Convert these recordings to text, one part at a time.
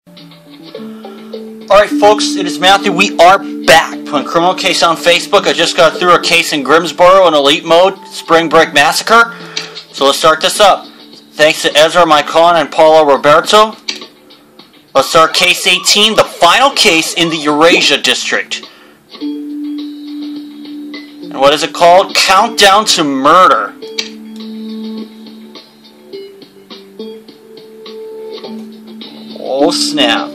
Alright folks, it is Matthew. We are back putting criminal case on Facebook. I just got through a case in Grimsboro in Elite Mode, Spring Break Massacre. So let's start this up. Thanks to Ezra Maicon and Paulo Roberto. Let's start case 18, the final case in the Eurasia District. And what is it called? Countdown to Murder. Oh snap.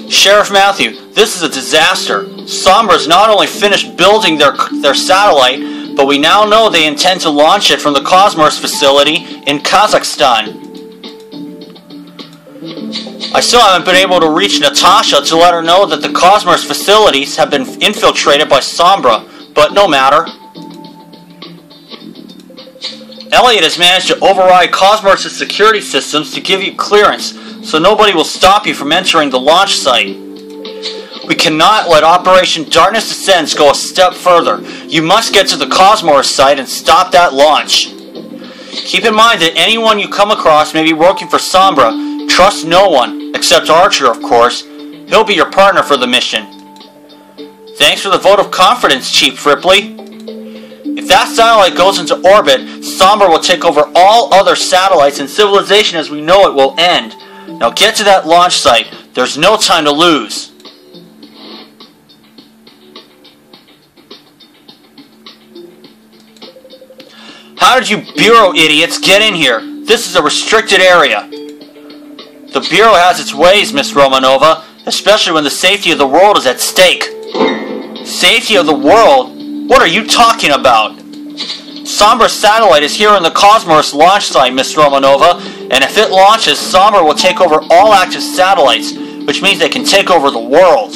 Sheriff Matthew, this is a disaster. Sombra's not only finished building their satellite, but we now know they intend to launch it from the Cosmos facility in Kazakhstan. I still haven't been able to reach Natasha to let her know that the Cosmos facilities have been infiltrated by Sombra, but no matter. Elliot has managed to override Cosmos' security systems to give you clearance, so nobody will stop you from entering the launch site. We cannot let Operation Darkness Descends go a step further. You must get to the Cosmos site and stop that launch. Keep in mind that anyone you come across may be working for Sombra. Trust no one, except Archer, of course. He'll be your partner for the mission. Thanks for the vote of confidence, Chief Ripley. If that satellite goes into orbit, Sombra will take over all other satellites and civilization as we know it will end. Now get to that launch site. There's no time to lose. How did you Bureau idiots get in here? This is a restricted area. The Bureau has its ways, Miss Romanova, especially when the safety of the world is at stake. Safety of the world? What are you talking about? Sombra's satellite is here in the Cosmos launch site, Miss Romanova, and if it launches, Sombra will take over all active satellites, which means they can take over the world.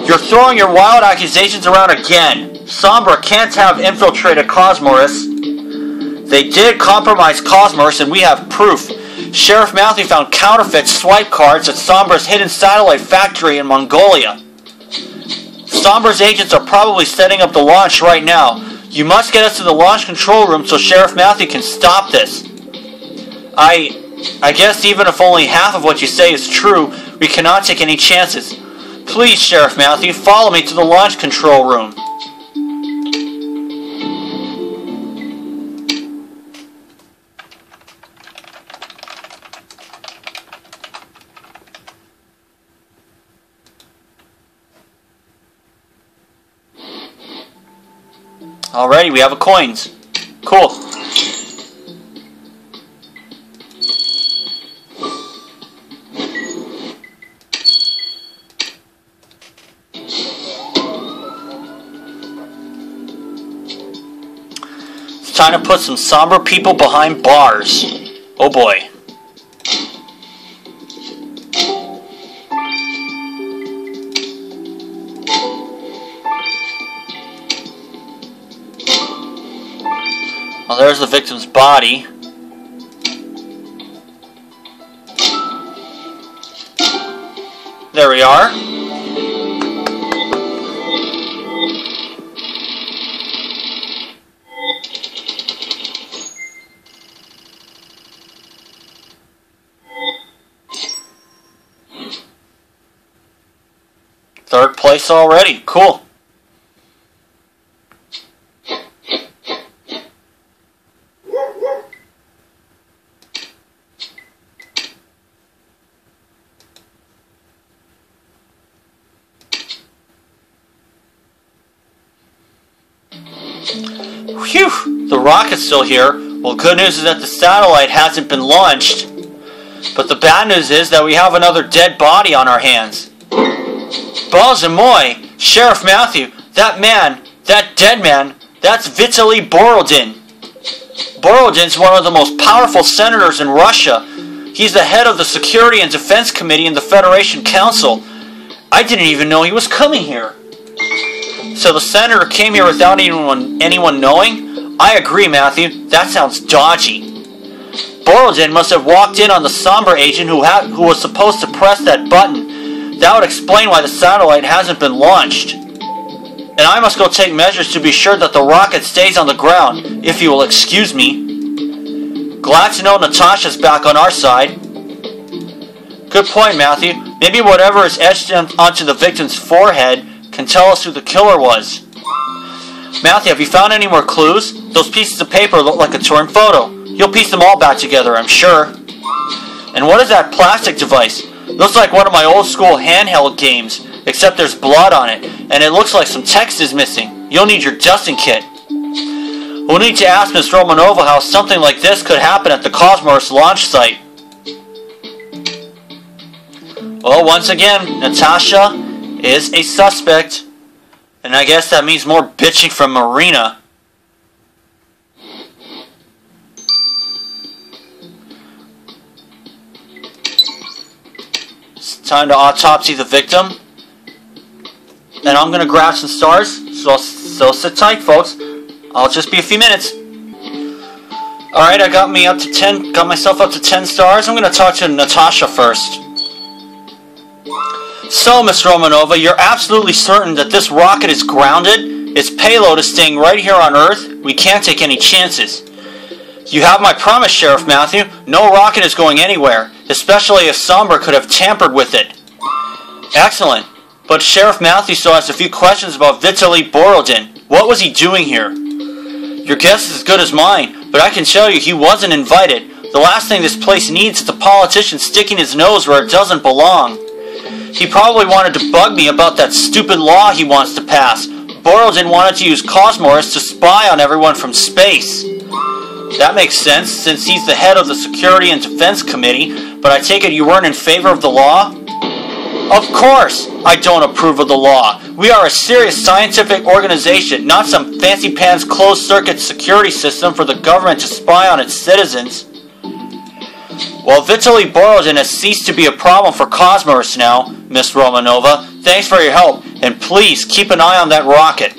You're throwing your wild accusations around again. Sombra can't have infiltrated Cosmos. They did compromise Cosmos, and we have proof. Sheriff Matthew found counterfeit swipe cards at Sombra's hidden satellite factory in Mongolia. Sombra's agents are probably setting up the launch right now. You must get us to the launch control room so Sheriff Matthew can stop this. I guess even if only half of what you say is true, we cannot take any chances. Please, Sheriff Matthew, follow me to the launch control room. Alrighty, we have a coins. Cool. It's time to put some Sombra people behind bars. Oh boy. Well, there's the victim's body. There we are. Third place already. Cool. Phew! The rocket's still here. Well, good news is that the satellite hasn't been launched. But the bad news is that we have another dead body on our hands. Balzamoy! Sheriff Matthew, that man, that dead man, that's Vitaly Borodin. Borodin's one of the most powerful senators in Russia. He's the head of the Security and Defense Committee in the Federation Council. I didn't even know he was coming here. So the senator came here without anyone knowing? I agree, Matthew. That sounds dodgy. Borodin must have walked in on the Sombra agent who was supposed to press that button. That would explain why the satellite hasn't been launched. And I must go take measures to be sure that the rocket stays on the ground, if you will excuse me. Glad to know Natasha's back on our side. Good point, Matthew. Maybe whatever is etched onto the victim's forehead can tell us who the killer was. Matthew, have you found any more clues? Those pieces of paper look like a torn photo. You'll piece them all back together, I'm sure. And what is that plastic device? Looks like one of my old school handheld games, except there's blood on it, and it looks like some text is missing. You'll need your dusting kit. We'll need to ask Ms. Romanova how something like this could happen at the Cosmos launch site. Well, once again, Natasha is a suspect. And I guess that means more bitching from Marina. It's time to autopsy the victim. And I'm going to grab some stars. So sit tight, folks. I'll just be a few minutes. Alright, I got myself up to 10 stars. I'm going to talk to Natasha first. So, Miss Romanova, you're absolutely certain that this rocket is grounded? Its payload is staying right here on Earth? We can't take any chances. You have my promise, Sheriff Matthew. No rocket is going anywhere, especially if Sombra could have tampered with it. Excellent. But Sheriff Matthew still has a few questions about Vitaly Borodin. What was he doing here? Your guess is as good as mine, but I can tell you he wasn't invited. The last thing this place needs is a politician sticking his nose where it doesn't belong. He probably wanted to bug me about that stupid law he wants to pass. Borodin wanted to use Cosmos to spy on everyone from space. That makes sense, since he's the head of the Security and Defense Committee, but I take it you weren't in favor of the law? Of course I don't approve of the law. We are a serious scientific organization, not some fancy-pants closed-circuit security system for the government to spy on its citizens. Well, Vitaly Borodin has ceased to be a problem for Cosmos now, Miss Romanova. Thanks for your help, and please keep an eye on that rocket.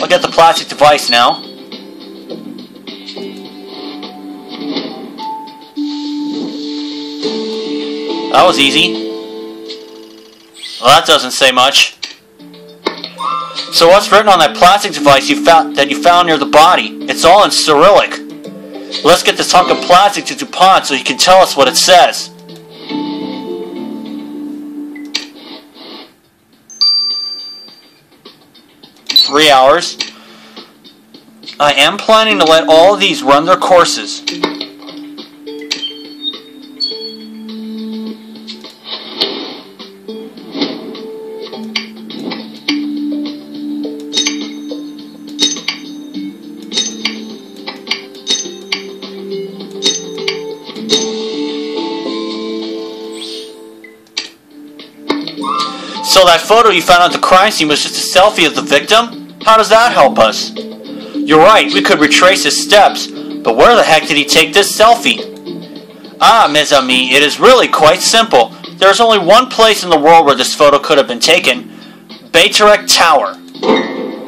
I'll get the plastic device now. That was easy. Well, that doesn't say much. So what's written on that plastic device you found near the body? It's all in Cyrillic. Let's get this hunk of plastic to DuPont so he can tell us what it says. "3 hours. I am planning to let all of these run their courses. So that photo you found at the crime scene was just a selfie of the victim? How does that help us? You're right, we could retrace his steps, but where the heck did he take this selfie? Ah, mes amis, it is really quite simple. There's only one place in the world where this photo could have been taken. Bayterek Tower.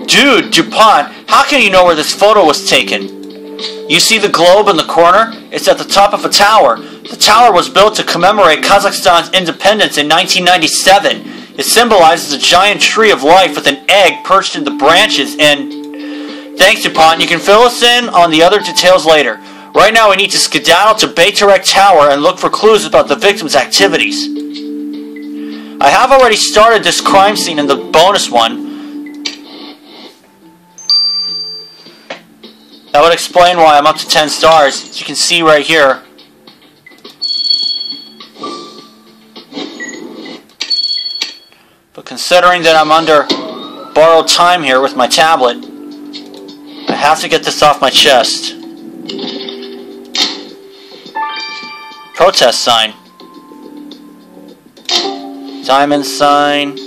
Dude, DuPont, how can you know where this photo was taken? You see the globe in the corner? It's at the top of a tower. The tower was built to commemorate Kazakhstan's independence in 1997. It symbolizes a giant tree of life with an egg perched in the branches and... Thanks, DuPont. You can fill us in on the other details later. Right now we need to skedaddle to Bayterek Tower and look for clues about the victim's activities. I have already started this crime scene in the bonus one. That would explain why I'm up to 10 stars, as you can see right here. But considering that I'm under borrowed time here with my tablet, I have to get this off my chest. Protest sign. Diamond sign.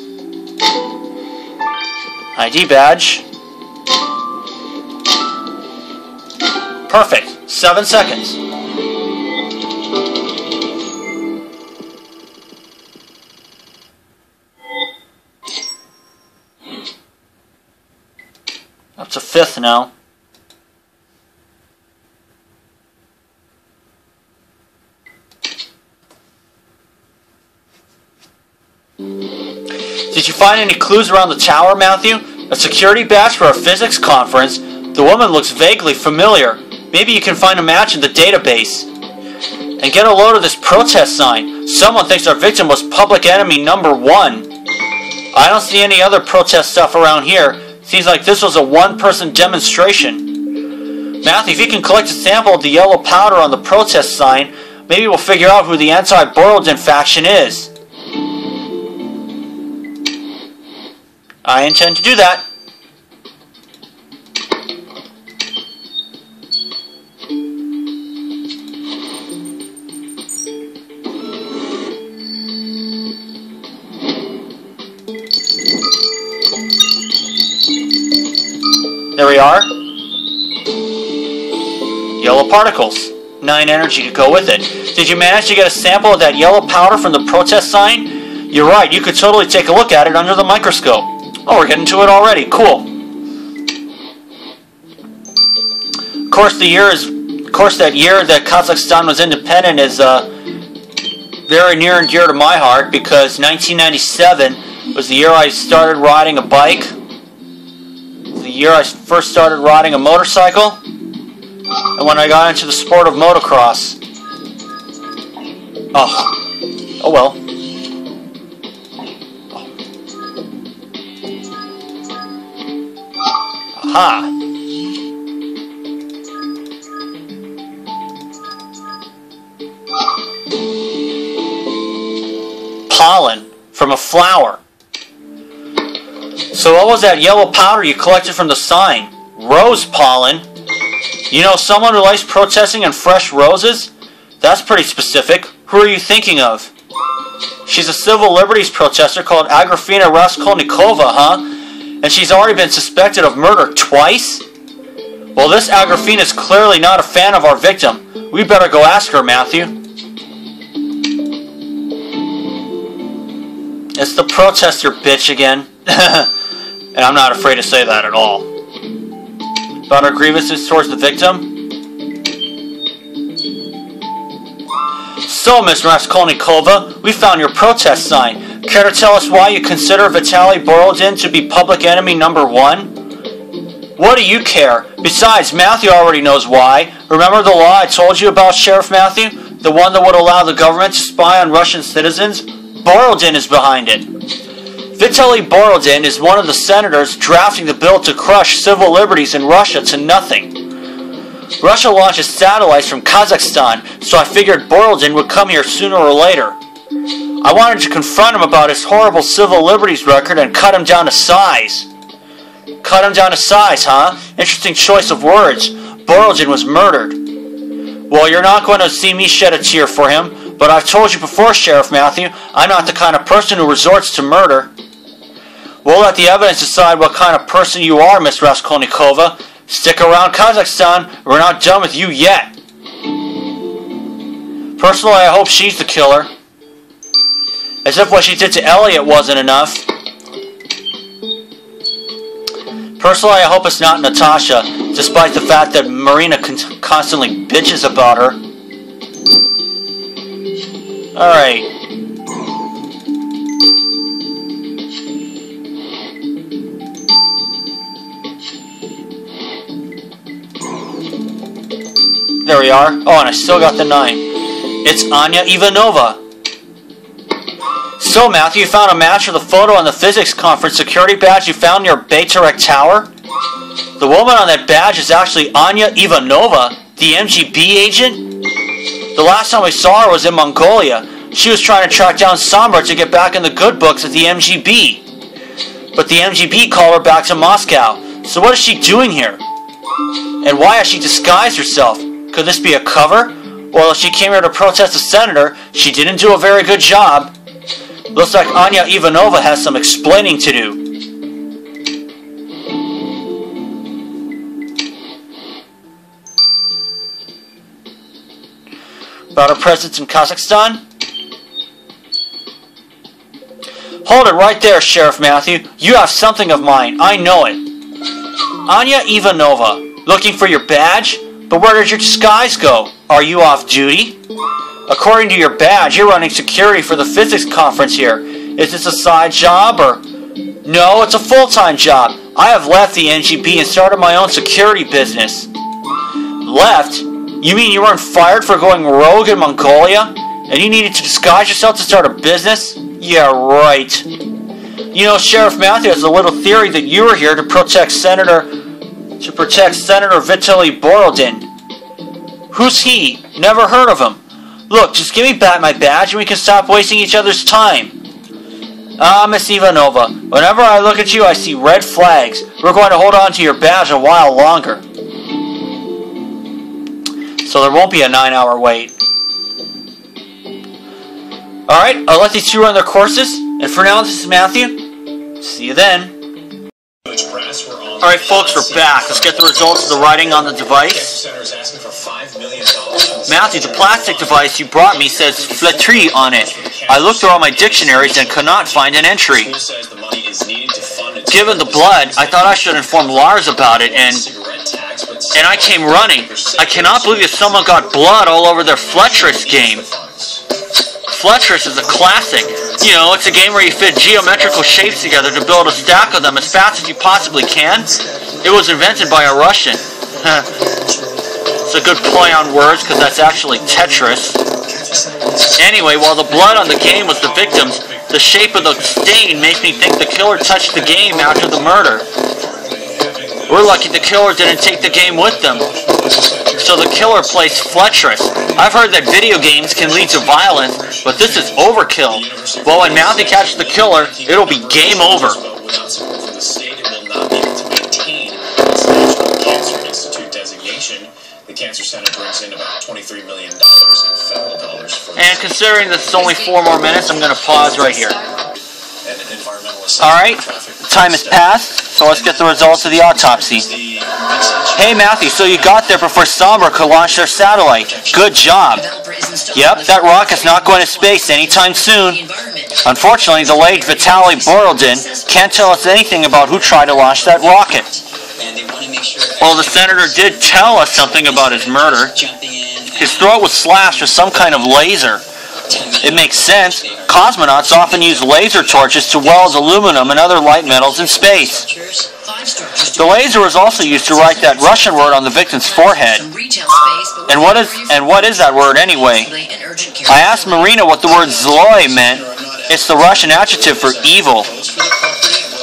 ID badge. Perfect. 7 seconds. Up to 5th now. Did you find any clues around the tower, Matthew? A security badge for a physics conference? The woman looks vaguely familiar. Maybe you can find a match in the database. And get a load of this protest sign. Someone thinks our victim was public enemy number 1. I don't see any other protest stuff around here. Seems like this was a one-person demonstration. Matthew, if you can collect a sample of the yellow powder on the protest sign, maybe we'll figure out who the anti-Borodin faction is. I intend to do that. There we are. Yellow particles. 9 energy to go with it. Did you manage to get a sample of that yellow powder from the protest sign? You're right, you could totally take a look at it under the microscope. Oh, we're getting to it already. Cool. Of course, that year that Kazakhstan was independent is very near and dear to my heart, because 1997 was the year I started riding a bike. The year I first started riding a motorcycle, and when I got into the sport of motocross. Oh well. Aha. Pollen from a flower. So what was that yellow powder you collected from the sign? Rose pollen? You know someone who likes protesting and fresh roses? That's pretty specific. Who are you thinking of? She's a civil liberties protester called Agrafena Raskolnikova, huh? And she's already been suspected of murder twice? Well, this Agrafena is clearly not a fan of our victim. We better go ask her, Matthew. It's the protester bitch again. And I'm not afraid to say that at all. About our grievances towards the victim? So, Ms. Raskolnikova, we found your protest sign. Care to tell us why you consider Vitaly Borodin to be public enemy number 1? What do you care? Besides, Matthew already knows why. Remember the law I told you about, Sheriff Matthew? The one that would allow the government to spy on Russian citizens? Borodin is behind it. Vitaly Borodin is one of the senators drafting the bill to crush civil liberties in Russia to nothing. Russia launches satellites from Kazakhstan, so I figured Borodin would come here sooner or later. I wanted to confront him about his horrible civil liberties record and cut him down to size. Cut him down to size, huh? Interesting choice of words. Borodin was murdered. Well, you're not going to see me shed a tear for him, but I've told you before, Sheriff Matthew, I'm not the kind of person who resorts to murder. We'll let the evidence decide what kind of person you are, Miss Raskolnikova. Stick around Kazakhstan. We're not done with you yet. Personally, I hope she's the killer. As if what she did to Elliot wasn't enough. Personally, I hope it's not Natasha, despite the fact that Marina constantly bitches about her. Alright. There we are. Oh, and I still got the 9. It's Anya Ivanova. So, Matthew, you found a match for the photo on the physics conference security badge you found near Baytarek Tower? The woman on that badge is actually Anya Ivanova, the MGB agent? The last time we saw her was in Mongolia. She was trying to track down Sambar to get back in the good books at the MGB. But the MGB called her back to Moscow. So what is she doing here? And why has she disguised herself? Could this be a cover? Well, if she came here to protest a senator, she didn't do a very good job. Looks like Anya Ivanova has some explaining to do. About her presence in Kazakhstan? Hold it right there, Sheriff Matthew. You have something of mine. I know it. Anya Ivanova, looking for your badge? But where did your disguise go? Are you off duty? According to your badge, you're running security for the physics conference here. Is this a side job or... No, it's a full-time job. I have left the NGP and started my own security business. Left? You mean you weren't fired for going rogue in Mongolia? And you needed to disguise yourself to start a business? Yeah, right. You know, Sheriff Matthew has a little theory that you were here to protect Senator Vitaly Borodin. Who's he? Never heard of him. Look, just give me back my badge and we can stop wasting each other's time. Ah, Miss Ivanova, whenever I look at you I see red flags. We're going to hold on to your badge a while longer. So there won't be a 9-hour wait. Alright, I'll let these two run their courses. And for now, this is Matthew. See you then. Alright folks, we're back. Let's get the results of the writing on the device. Matthew, the plastic device you brought me says Fletry on it. I looked through all my dictionaries and could not find an entry. Given the blood, I thought I should inform Lars about it and I came running. I cannot believe that someone got blood all over their Fletris game. Fletris is a classic. You know, it's a game where you fit geometrical shapes together to build a stack of them as fast as you possibly can. It was invented by a Russian. It's a good play on words because that's actually Tetris. Anyway, while the blood on the game was the victim's, the shape of the stain makes me think the killer touched the game after the murder. We're lucky the killer didn't take the game with them. So the killer plays Fletris. I've heard that video games can lead to violence, but this is overkill. Well, when Matthew catches the killer, it'll be game over. The Cancer Center brings in about $23 million in federal dollars. And considering this is only 4 more minutes, I'm going to pause right here. Alright, time has passed, so let's get the results of the autopsy. Hey Matthew, so you got there before Sombra could launch their satellite. Good job. Yep, that rocket's not going to space anytime soon. Unfortunately, the late Vitaly Borodin can't tell us anything about who tried to launch that rocket. Well, the senator did tell us something about his murder. His throat was slashed with some kind of laser. It makes sense. Cosmonauts often use laser torches to weld aluminum and other light metals in space. The laser was also used to write that Russian word on the victim's forehead. And what is that word anyway? I asked Marina what the word zloy meant. It's the Russian adjective for evil.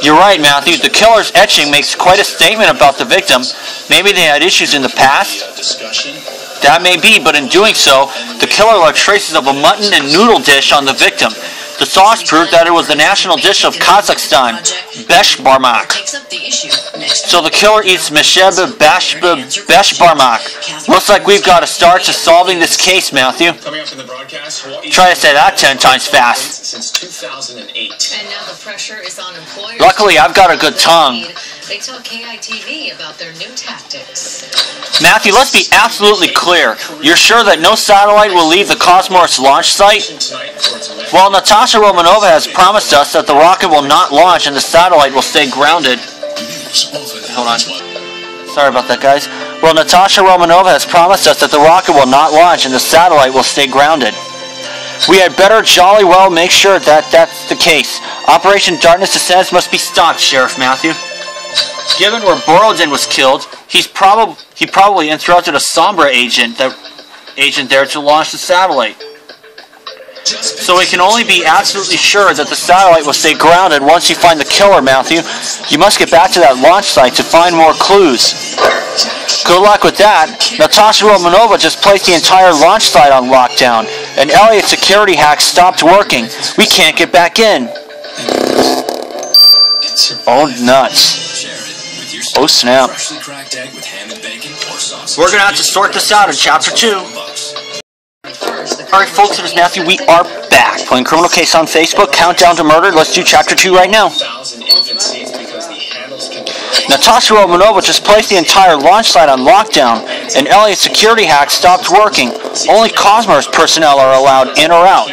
You're right, Matthew. The killer's etching makes quite a statement about the victim. Maybe they had issues in the past? That may be, but in doing so, the killer left traces of a mutton and noodle dish on the victim. The sauce proved that it was the national dish of Kazakhstan, beshbarmak. So the killer eats mesheba beshbarmak. Looks like we've got a start to solving this case, Matthew. Try to say that 10 times fast. Luckily, I've got a good tongue. They tell KITV about their new tactics. Matthew, let's be absolutely clear. You're sure that no satellite will leave the Cosmos launch site? Well, Natasha Romanova has promised us that the rocket will not launch and the satellite will stay grounded. Hold on. Sorry about that, guys. Well, Natasha Romanova has promised us that the rocket will not launch and the satellite will stay grounded. We had better jolly well make sure that that's the case. Operation Darkness Descends must be stopped, Sheriff Matthew. Given where Borodin was killed, he probably instructed a Sombra agent there to launch the satellite. So we can only be absolutely sure that the satellite will stay grounded once you find the killer, Matthew. You must get back to that launch site to find more clues. Good luck with that. Natasha Romanova just placed the entire launch site on lockdown, and Elliot's security hack stopped working. We can't get back in. Oh, nuts. Oh, snap. We're going to have to sort this out in Chapter 2. Alright, folks, it is Matthew. We are back. Playing Criminal Case on Facebook. Countdown to Murder. Let's do Chapter 2 right now. Natasha Romanova just placed the entire launch site on lockdown, and Elliot's security hack stopped working. Only Cosmos personnel are allowed in or out.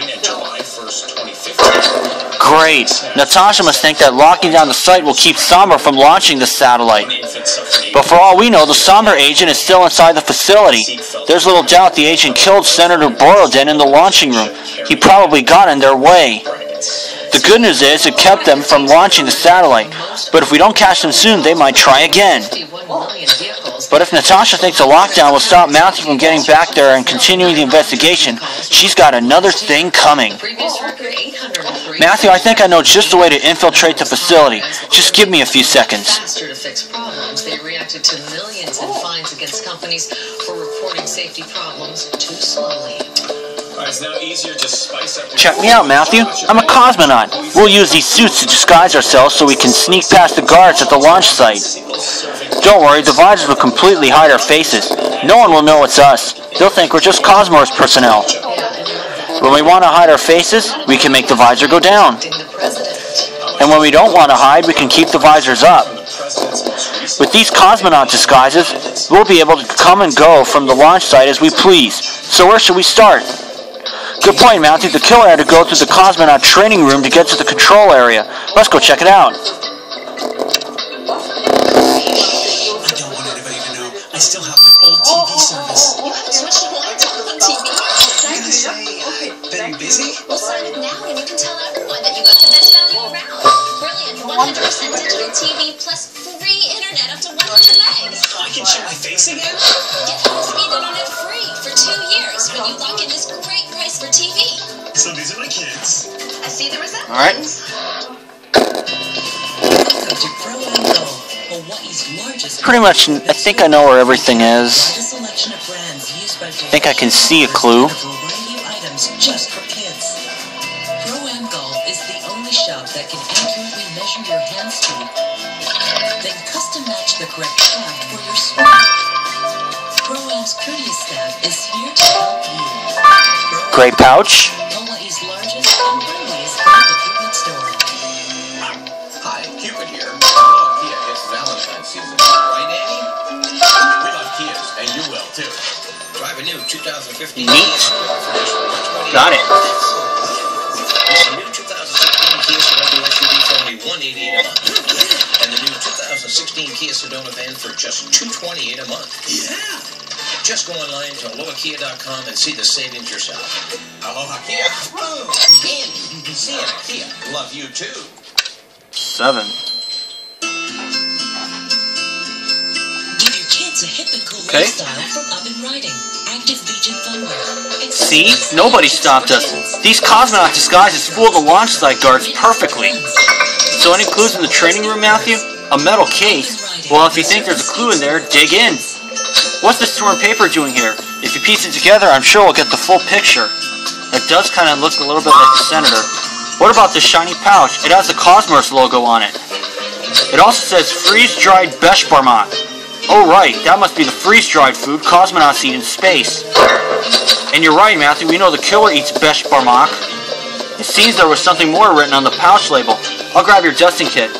Great. Natasha must think that locking down the site will keep Sombra from launching the satellite. But for all we know, the Sombra agent is still inside the facility. There's little doubt the agent killed Senator Borodin in the launching room. He probably got in their way. The good news is it kept them from launching the satellite, but if we don't catch them soon, they might try again. But if Natasha thinks the lockdown will stop Matthew from getting back there and continuing the investigation, she's got another thing coming. Matthew, I think I know just the way to infiltrate the facility. Just give me a few seconds. Faster to fix problems, they reacted to millions in fines against companies for reporting safety problems too slowly. It's now easier to spice up your Check me out, Matthew. I'm a cosmonaut. We'll use these suits to disguise ourselves so we can sneak past the guards at the launch site. Don't worry, the visors will completely hide our faces. No one will know it's us. They'll think we're just Cosmos personnel. When we want to hide our faces, we can make the visor go down. And when we don't want to hide, we can keep the visors up. With these cosmonaut disguises, we'll be able to come and go from the launch site as we please. So where should we start? Good point, Matthew. The killer had to go through the cosmonaut training room to get to the control area. Let's go check it out. I don't want anybody to know. I still have my old TV service. You have too much to watch on TV. Say I've been busy. We'll sign it now and you can tell everyone that you got the best value around. Brilliant 100% digital TV plus free internet up to 100 megs. I can show my face again? Get high-speed internet free for 2 years when you lock in this great price for TV. So these are my kids. I see the resemblance. All right. Welcome to Pro and Go, Hawaii's largest. Pretty much, I think I know where everything is. Selection of brands used by I think I can see a clue. a variety of items just for kids. Pro Am Golf is the only shop that can accurately measure your hand speed, then custom match the correct shaft for your swing. Pro Am's courteous staff is here to help you. Gray pouch. Hawaii's largest and friendliest golf equipment store. Hi, Cupid here. Hello, Kia. It's Valentine's season, right, Annie? We love Kias, and you will too. Drive a new 2015 Neat. Kia Sportage for just $128. Got it. The new 2016 Kia Sorento SUV for only $188 a month, and the new 2016 Kia Sedona van for just $228 a month. Yeah. Just go online to alohakia.com and see the savings yourself. Aloha Kia. Woo! Andy, Sienna Kia. Love you too. 7. Give your kids a hip and cool Okay. lifestyle from Up and Riding. Active Legion Funwear. See? Nobody stopped us. These cosmonaut disguises fool the launch site guards perfectly. So any clues in the training room, Matthew? A metal case? Well, if you think there's a clue in there, dig in. What's this torn paper doing here? If you piece it together, I'm sure we'll get the full picture. It does kind of look a little bit like the Senator. What about this shiny pouch? It has the Cosmos logo on it. It also says freeze-dried Beshbarmak. Oh right, that must be the freeze-dried food cosmonauts eat in space. And you're right, Matthew, we know the killer eats Beshbarmak. It seems there was something more written on the pouch label. I'll grab your dusting kit.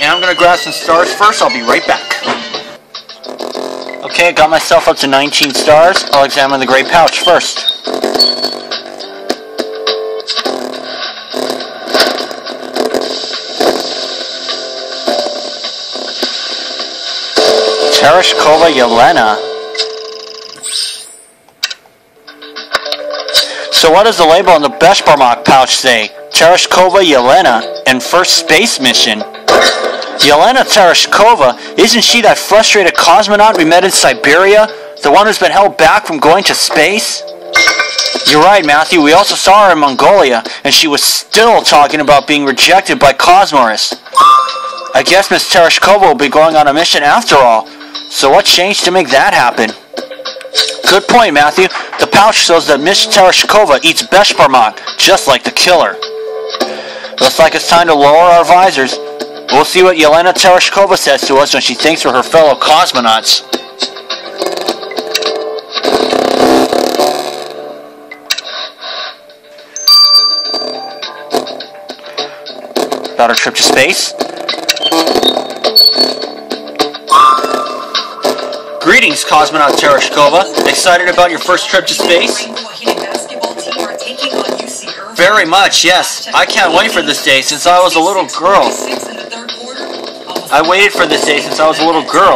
And I'm gonna grab some stars first. I'll be right back. Okay, I got myself up to 19 stars. I'll examine the gray pouch first. Tereshkova Yelena. So what does the label on the Beshbarmak pouch say? Tereshkova Yelena and first space mission. Yelena Tereshkova, isn't she that frustrated cosmonaut we met in Siberia? The one who's been held back from going to space? You're right, Matthew. We also saw her in Mongolia, and she was still talking about being rejected by Cosmorus. I guess Miss Tereshkova will be going on a mission after all. So what changed to make that happen? Good point, Matthew. The pouch shows that Miss Tereshkova eats Beshbarmak, just like the killer. Looks like it's time to lower our visors. We'll see what Yelena Tereshkova says to us when she thinks we're her fellow cosmonauts. About our trip to space. Greetings, Cosmonaut Tereshkova. Excited about your first trip to space? Very much, yes. I can't wait for this day since I was a little girl. I waited for this day since I was a little girl.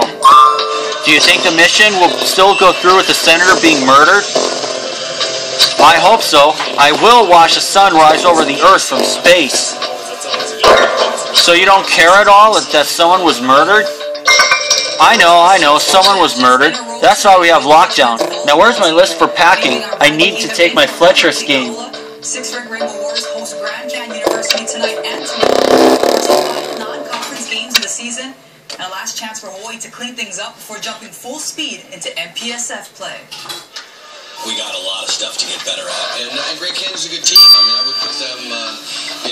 Do you think the mission will still go through with the senator being murdered? I hope so. I will watch the sun rise over the earth from space. So you don't care at all if that someone was murdered? I know, someone was murdered. That's why we have lockdown. Now where's my list for packing? I need to take my Fletcher skiing. Six-ring Rainbow Wars host Grand Canyon University tonight and tomorrow. Final non-conference games of the season, and a last chance for Hawaii to clean things up before jumping full speed into MPSF play. We got a lot of stuff to get better at, and Grand Canyon's a good team. I mean, I would put them,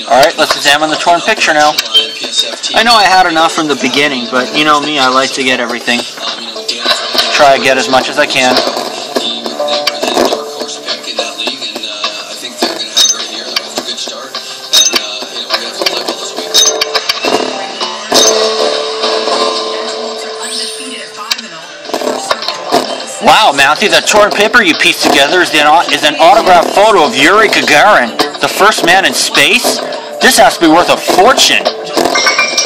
Alright, let's examine the torn picture now. I know I had enough from the beginning, but you know me, I like to get everything. Try to get as much as I can. Wow, Matthew, that torn paper you pieced together is an autographed photo of Yuri Gagarin, the first man in space? This has to be worth a fortune.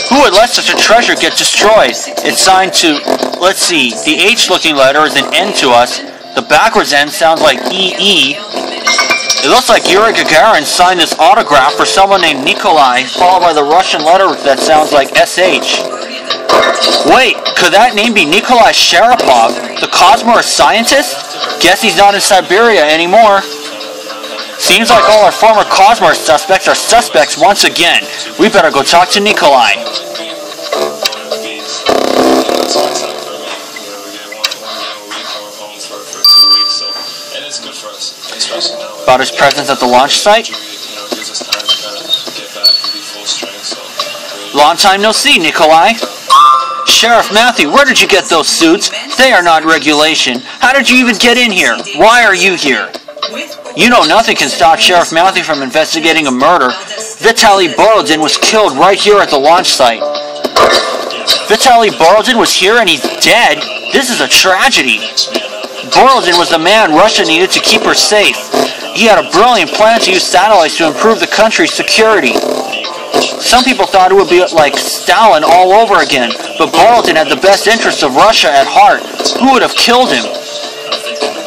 Who would let such a treasure get destroyed? It's signed to, let's see, the H-looking letter is an N to us. The backwards N sounds like EE. It looks like Yuri Gagarin signed this autograph for someone named Nikolai, followed by the Russian letter that sounds like SH. Wait, could that name be Nikolai Sharapov, the Cosmos scientist? Guess he's not in Siberia anymore. Seems like all our former Cosmos suspects are suspects once again. We better go talk to Nikolai. About his presence at the launch site? Long time no see, Nikolai. Sheriff Matthew, where did you get those suits? They are not regulation. How did you even get in here? Why are you here? You know nothing can stop Sheriff Matthew from investigating a murder. Vitaly Borodin was killed right here at the launch site. Vitaly Borodin was here and he's dead? This is a tragedy. Borodin was the man Russia needed to keep her safe. He had a brilliant plan to use satellites to improve the country's security. Some people thought it would be like Stalin all over again, but Borodin had the best interests of Russia at heart. Who would have killed him?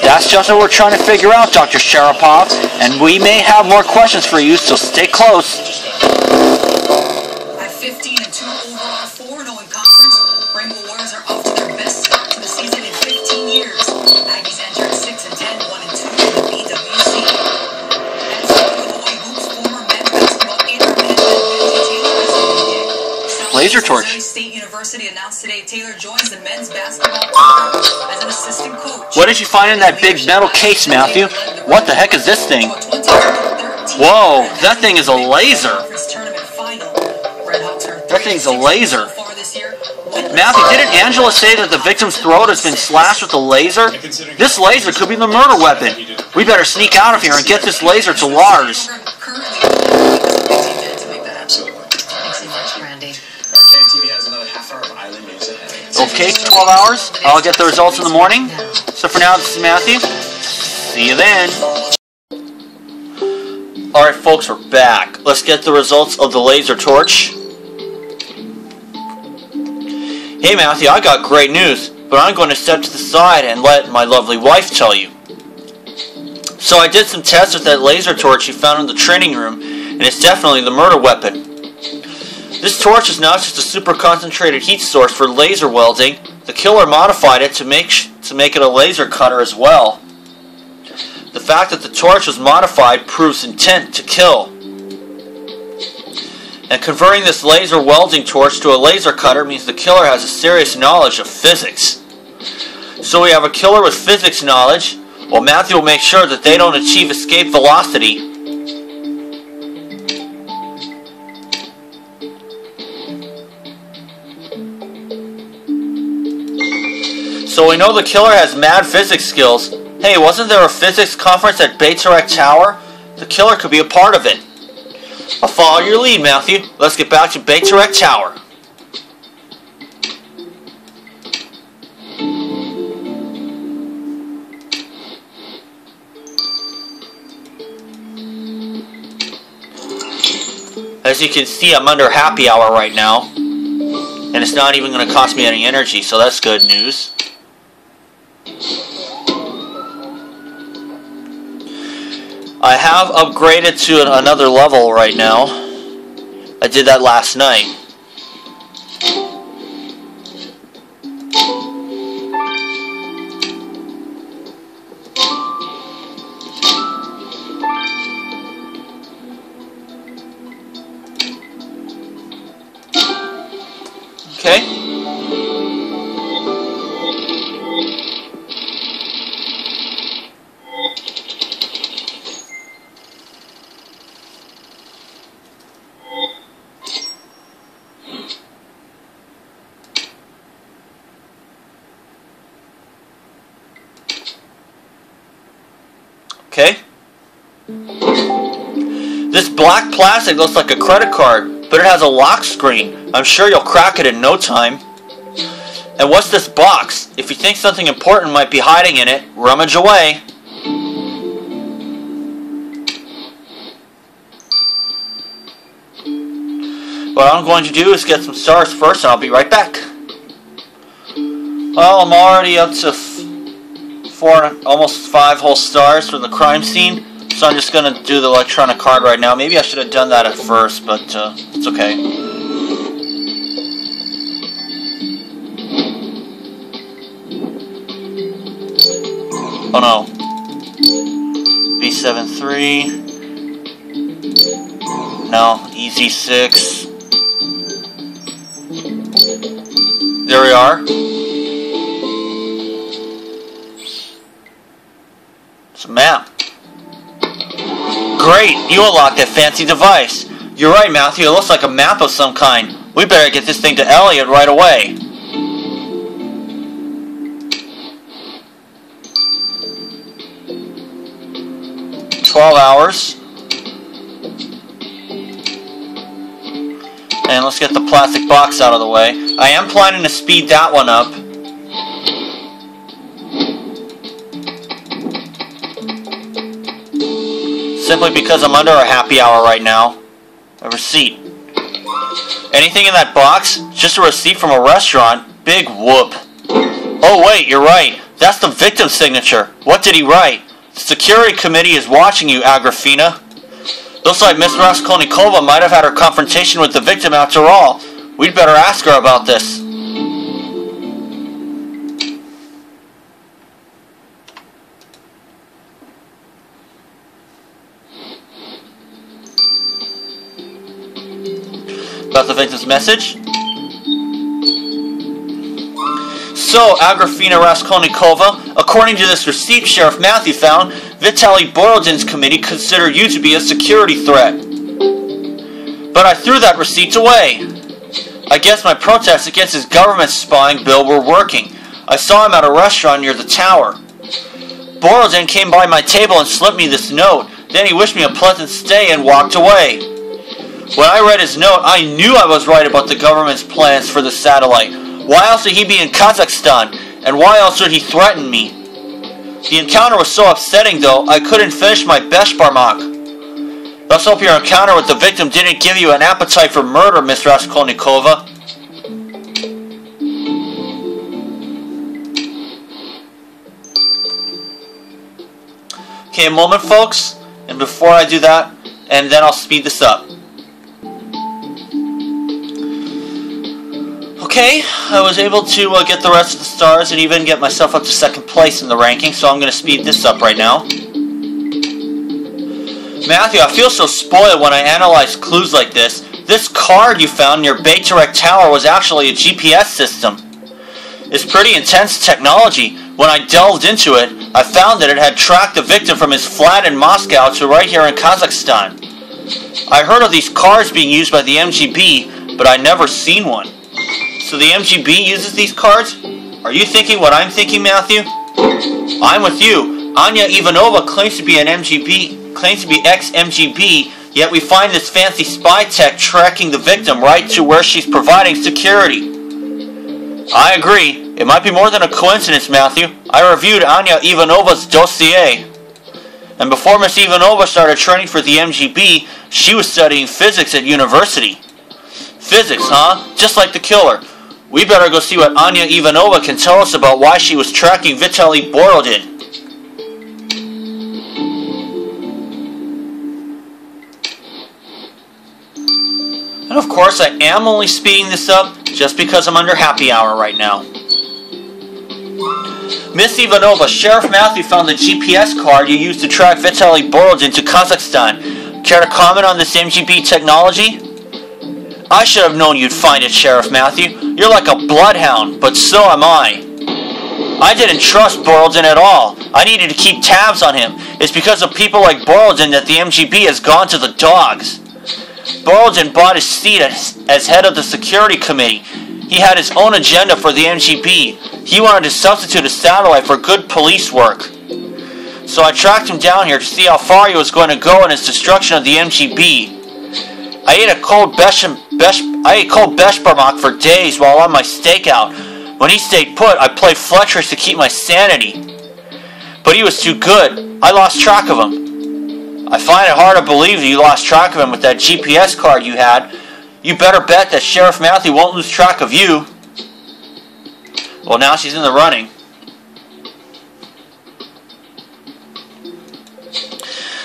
That's just what we're trying to figure out, Dr. Sharapov, and we may have more questions for you, so stay close. At 15-2 overall 4-0 in conference, Rainbow Warriors are off to their best start to the season in 15 years. Aggies entered 6-10, 1-2 in the BWC. And so the Hawaii Hoops former men's basketball intermittent Laser torch. State University announced today Taylor joins the men's basketball program as an assistant coach. What did you find in that big metal case, Matthew? What the heck is this thing? Whoa, that thing is a laser. That thing's a laser. Matthew, didn't Angela say that the victim's throat has been slashed with a laser? This laser could be the murder weapon. We better sneak out of here and get this laser to Lars. Okay, 12 hours. I'll get the results in the morning. So for now, this is Matthew. See you then. Alright folks, we're back. Let's get the results of the laser torch. Hey Matthew, I got great news, but I'm going to step to the side and let my lovely wife tell you. So I did some tests with that laser torch you found in the training room, and it's definitely the murder weapon. This torch is not just a super concentrated heat source for laser welding. The killer modified it to make it a laser cutter as well. The fact that the torch was modified proves intent to kill. And converting this laser welding torch to a laser cutter means the killer has a serious knowledge of physics. So we have a killer with physics knowledge, while Matthew will make sure that they don't achieve escape velocity. So we know the killer has mad physics skills. Hey, wasn't there a physics conference at Baytarek Tower? The killer could be a part of it. I'll follow your lead, Matthew. Let's get back to Baytarek Tower. As you can see, I'm under happy hour right now. And it's not even going to cost me any energy, so that's good news. I have upgraded to another level right now. I did that last night. Okay. Okay. This black plastic looks like a credit card, but it has a lock screen. I'm sure you'll crack it in no time. And what's this box? If you think something important might be hiding in it, rummage away. What I'm going to do is get some stars first, and I'll be right back. Well, I'm already up to 4, almost 5 whole stars from the crime scene. So I'm just going to do the electronic card right now. Maybe I should have done that at first, but it's okay. Oh no. B7-3. No, EZ6. There we are. It's a map. Great, you unlocked that fancy device. You're right, Matthew, it looks like a map of some kind. We better get this thing to Elliot right away. $12. And let's get the plastic box out of the way. I am planning to speed that one up. Simply because I'm under a happy hour right now. A receipt. Anything in that box? Just a receipt from a restaurant? Big whoop. Oh wait, you're right. That's the victim's signature. What did he write? The security committee is watching you, Agrafena. Looks like Miss Raskolnikova might have had her confrontation with the victim after all. We'd better ask her about this. About the victim's message. So, Agrafena Raskolnikova, according to this receipt Sheriff Matthew found, Vitaly Borodin's committee considered you to be a security threat. But I threw that receipt away. I guess my protests against his government spying bill were working. I saw him at a restaurant near the tower. Borodin came by my table and slipped me this note. Then he wished me a pleasant stay and walked away. When I read his note, I knew I was right about the government's plans for the satellite. Why else would he be in Kazakhstan? And why else would he threaten me? The encounter was so upsetting, though, I couldn't finish my Beshbarmak. Let's hope your encounter with the victim didn't give you an appetite for murder, Miss Raskolnikova. Okay, a moment, folks. And before I do that, and then I'll speed this up. Okay, I was able to get the rest of the stars and even get myself up to 2nd place in the ranking, so I'm going to speed this up right now. Matthew, I feel so spoiled when I analyze clues like this. This card you found near Baytarek Tower was actually a GPS system. It's pretty intense technology. When I delved into it, I found that it had tracked the victim from his flat in Moscow to right here in Kazakhstan. I heard of these cards being used by the MGB, but I'd never seen one. So the MGB uses these cards? Are you thinking what I'm thinking, Matthew? I'm with you. Anya Ivanova claims to be an MGB, claims to be ex-MGB, yet we find this fancy spy tech tracking the victim right to where she's providing security. I agree. It might be more than a coincidence, Matthew. I reviewed Anya Ivanova's dossier. And before Miss Ivanova started training for the MGB, she was studying physics at university. Physics, huh? Just like the killer. We better go see what Anya Ivanova can tell us about why she was tracking Vitaly Borodin. Of course, I am only speeding this up just because I'm under happy hour right now. Miss Ivanova, Sheriff Matthew found the GPS card you used to track Vitaly Borodin to Kazakhstan. Care to comment on this MGB technology? I should have known you'd find it, Sheriff Matthew. You're like a bloodhound, but so am I. I didn't trust Borodin at all. I needed to keep tabs on him. It's because of people like Borodin that the MGB has gone to the dogs. Borodin bought his seat as head of the security committee. He had his own agenda for the MGB. He wanted to substitute a satellite for good police work. So I tracked him down here to see how far he was going to go in his destruction of the MGB. I ate cold beshbarmak for days while on my stakeout. When he stayed put, I played Fletcher's to keep my sanity. But he was too good. I lost track of him. I find it hard to believe that you lost track of him with that GPS card you had. You better bet that Sheriff Matthew won't lose track of you. Well, now she's in the running.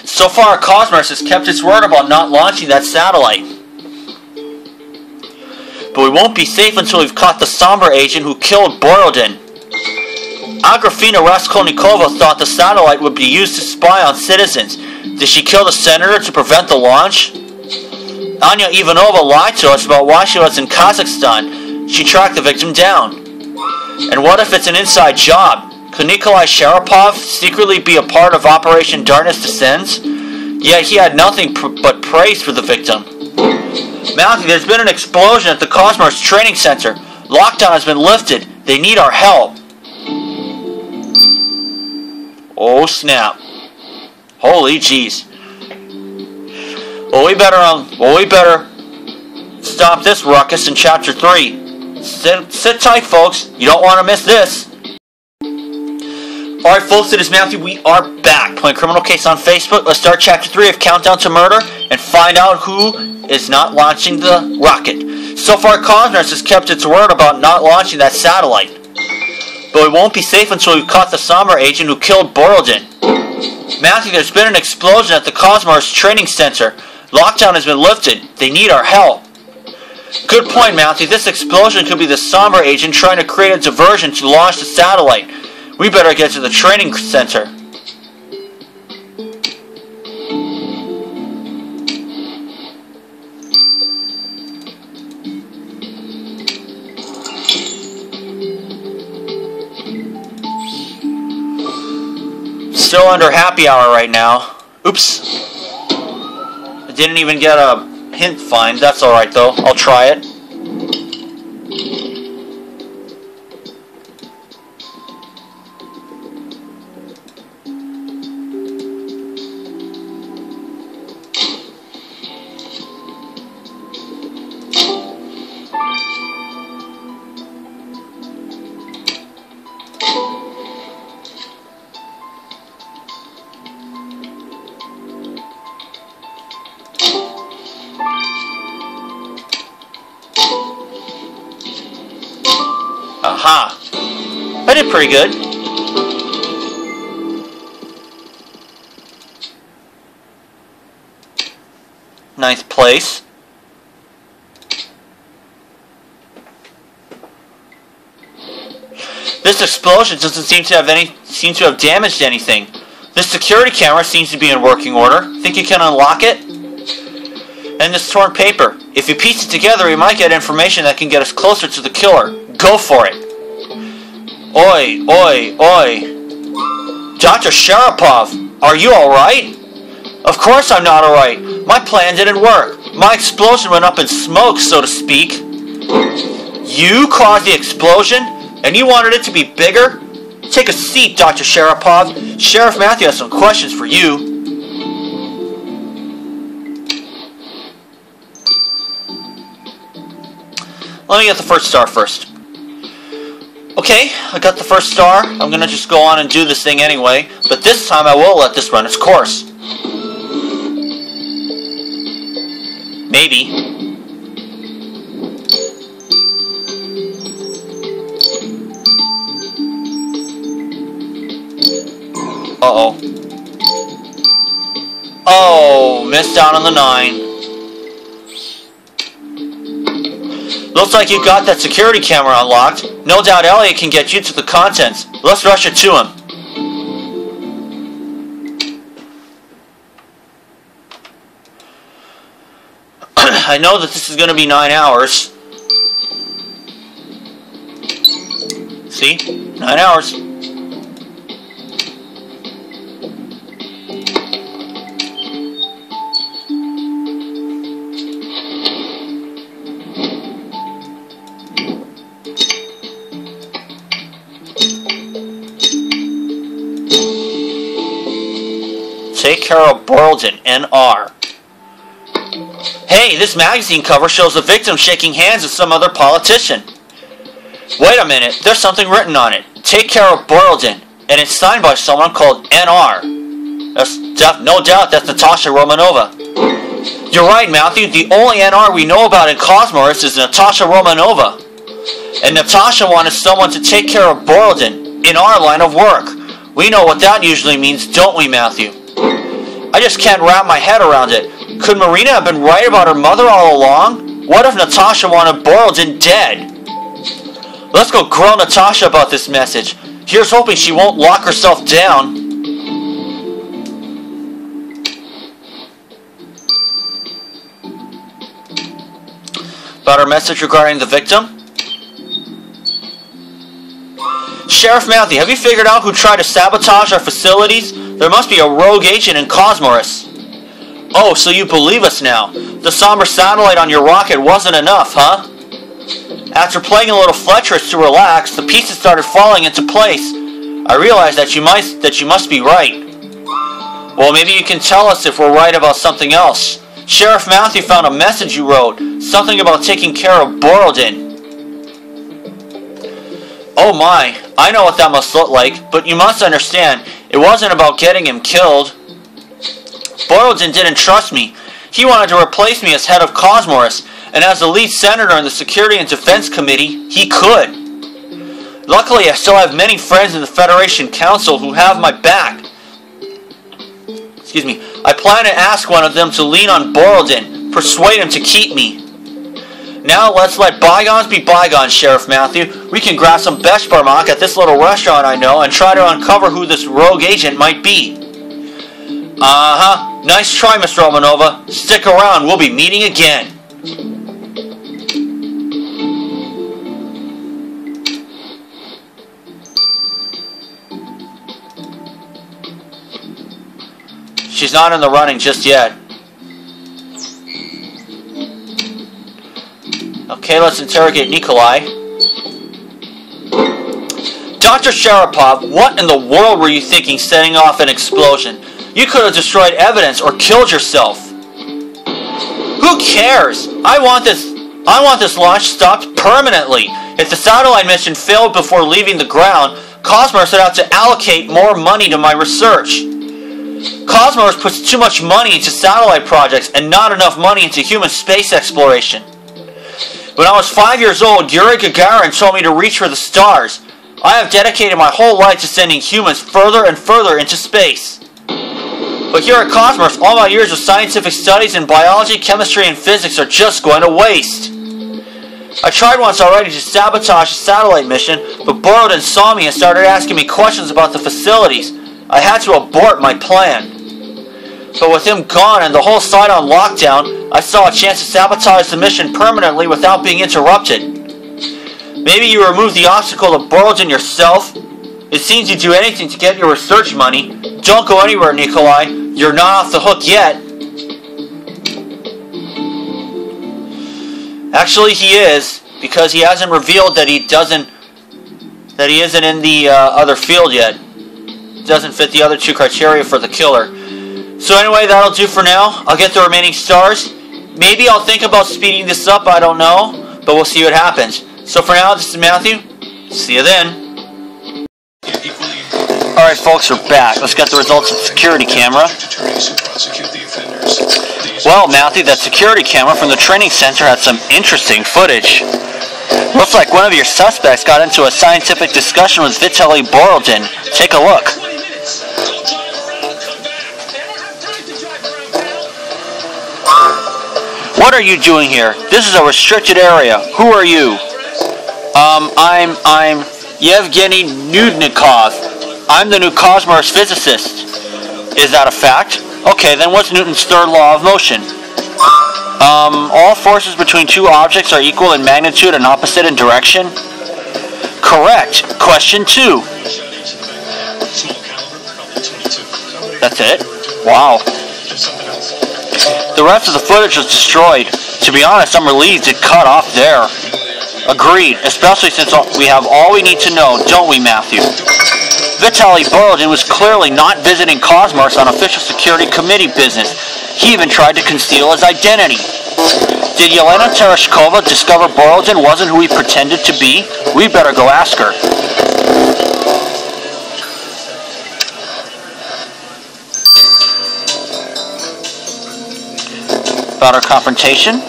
So far, Cosmos has kept its word about not launching that satellite. But we won't be safe until we've caught the Sombra agent who killed Borodin. Agrafena Raskolnikova thought the satellite would be used to spy on citizens. Did she kill the senator to prevent the launch? Anya Ivanova lied to us about why she was in Kazakhstan. She tracked the victim down. And what if it's an inside job? Could Nikolai Sharapov secretly be a part of Operation Darkness Descends? Yet he had nothing but praise for the victim. Matthew, there's been an explosion at the Cosmos Training Center. Lockdown has been lifted. They need our help. Oh snap. Holy jeez. Well, we better stop this ruckus in Chapter 3. Sit tight, folks. You don't want to miss this. Alright, folks, it is Matthew. We are back playing Criminal Case on Facebook. Let's start Chapter 3 of Countdown to Murder and find out who is not launching the rocket. So far, Cosmos has kept its word about not launching that satellite. But we won't be safe until we've caught the Sombra agent who killed Borodin. Matthew, there's been an explosion at the Cosmos Training Center. Lockdown has been lifted. They need our help. Good point, Matthew. This explosion could be the Sombra agent trying to create a diversion to launch the satellite. We better get to the training center. Still under happy hour right now. Oops. I didn't even get a hint find. That's alright though. I'll try it. Aha! I did pretty good. Ninth place. This explosion doesn't seem to have damaged anything. This security camera seems to be in working order. Think you can unlock it? And this torn paper. If you piece it together, we might get information that can get us closer to the killer. Go for it. Oi, oi, oi. Dr. Sharapov, are you alright? Of course I'm not alright. My plan didn't work. My explosion went up in smoke, so to speak. You caused the explosion? And you wanted it to be bigger? Take a seat, Dr. Sharapov. Sheriff Matthew has some questions for you. Let me get the first star first. Okay, I got the first star. I'm gonna just go on and do this thing anyway. But this time I will let this run its course. Maybe. Uh-oh. Oh, missed out on the 9. Looks like you got that security camera unlocked. No doubt Elliot can get you to the contents. Let's rush it to him. I know that this is going to be 9 hours. See? 9 hours. Take care of Borldon, NR. Hey, this magazine cover shows the victim shaking hands with some other politician. Wait a minute, there's something written on it. Take care of Borldon, and it's signed by someone called NR. No doubt that's Natasha Romanova. You're right, Matthew, the only NR we know about in Cosmos is Natasha Romanova. And Natasha wanted someone to take care of Borldon in our line of work. We know what that usually means, don't we, Matthew? I just can't wrap my head around it. Could Marina have been right about her mother all along? What if Natasha wanted Borldon dead? Let's go grill Natasha about this message. Here's hoping she won't lock herself down. About her message regarding the victim? Sheriff Matthew, have you figured out who tried to sabotage our facilities? There must be a rogue agent in Cosmos. Oh, so you believe us now. The somber satellite on your rocket wasn't enough, huh? After playing a little Fletcher's to relax, the pieces started falling into place. I realized that you must be right. Well, maybe you can tell us if we're right about something else. Sheriff Matthew found a message you wrote, something about taking care of Borldon. Oh my, I know what that must look like, but you must understand, it wasn't about getting him killed. Borldon didn't trust me. He wanted to replace me as head of Cosmos, and as the lead senator in the Security and Defense Committee, he could. Luckily, I still have many friends in the Federation Council who have my back. Excuse me. I plan to ask one of them to lean on Borldon, persuade him to keep me. Now let's let bygones be bygones, Sheriff Matthew. We can grab some Beshbarmak at this little restaurant I know and try to uncover who this rogue agent might be. Uh-huh. Nice try, Miss Romanova. Stick around. We'll be meeting again. She's not in the running just yet. Okay, let's interrogate Nikolai. Dr. Sharapov, what in the world were you thinking setting off an explosion? You could have destroyed evidence or killed yourself. Who cares? I want this launch stopped permanently. If the satellite mission failed before leaving the ground, Cosmos would have to allocate more money to my research. Cosmos puts too much money into satellite projects and not enough money into human space exploration. When I was 5 years old, Yuri Gagarin told me to reach for the stars. I have dedicated my whole life to sending humans further and further into space. But here at Cosmos, all my years of scientific studies in biology, chemistry, and physics are just going to waste. I tried once already to sabotage a satellite mission, but Borldon saw me and started asking me questions about the facilities. I had to abort my plan. But with him gone and the whole site on lockdown, I saw a chance to sabotage the mission permanently without being interrupted. Maybe you removed the obstacle to Borldon yourself? It seems you'd do anything to get your research money. Don't go anywhere, Nikolai. You're not off the hook yet. Actually, he is, because he hasn't revealed that he isn't in the other field yet. Doesn't fit the other two criteria for the killer. So anyway, that'll do for now. I'll get the remaining stars. Maybe I'll think about speeding this up, I don't know. But we'll see what happens. So for now, this is Matthew. See you then. Alright folks, we're back. Let's get the results of the security camera. Well, Matthew, that security camera from the training center had some interesting footage. Looks like one of your suspects got into a scientific discussion with Vitaly Borldon. Take a look. What are you doing here? This is a restricted area. Who are you? I'm Yevgeny Nudnikov. I'm the new Cosmos physicist. Is that a fact? Okay, then what's Newton's third law of motion? All forces between two objects are equal in magnitude and opposite in direction? Correct. Question 2. That's it? Wow. The rest of the footage was destroyed. To be honest, I'm relieved it cut off there. Agreed, especially since we have all we need to know, don't we, Matthew? Vitaly Borodin was clearly not visiting Cosmos on official security committee business. He even tried to conceal his identity. Did Yelena Tereshkova discover Borodin wasn't who he pretended to be? We better go ask her. About our confrontation?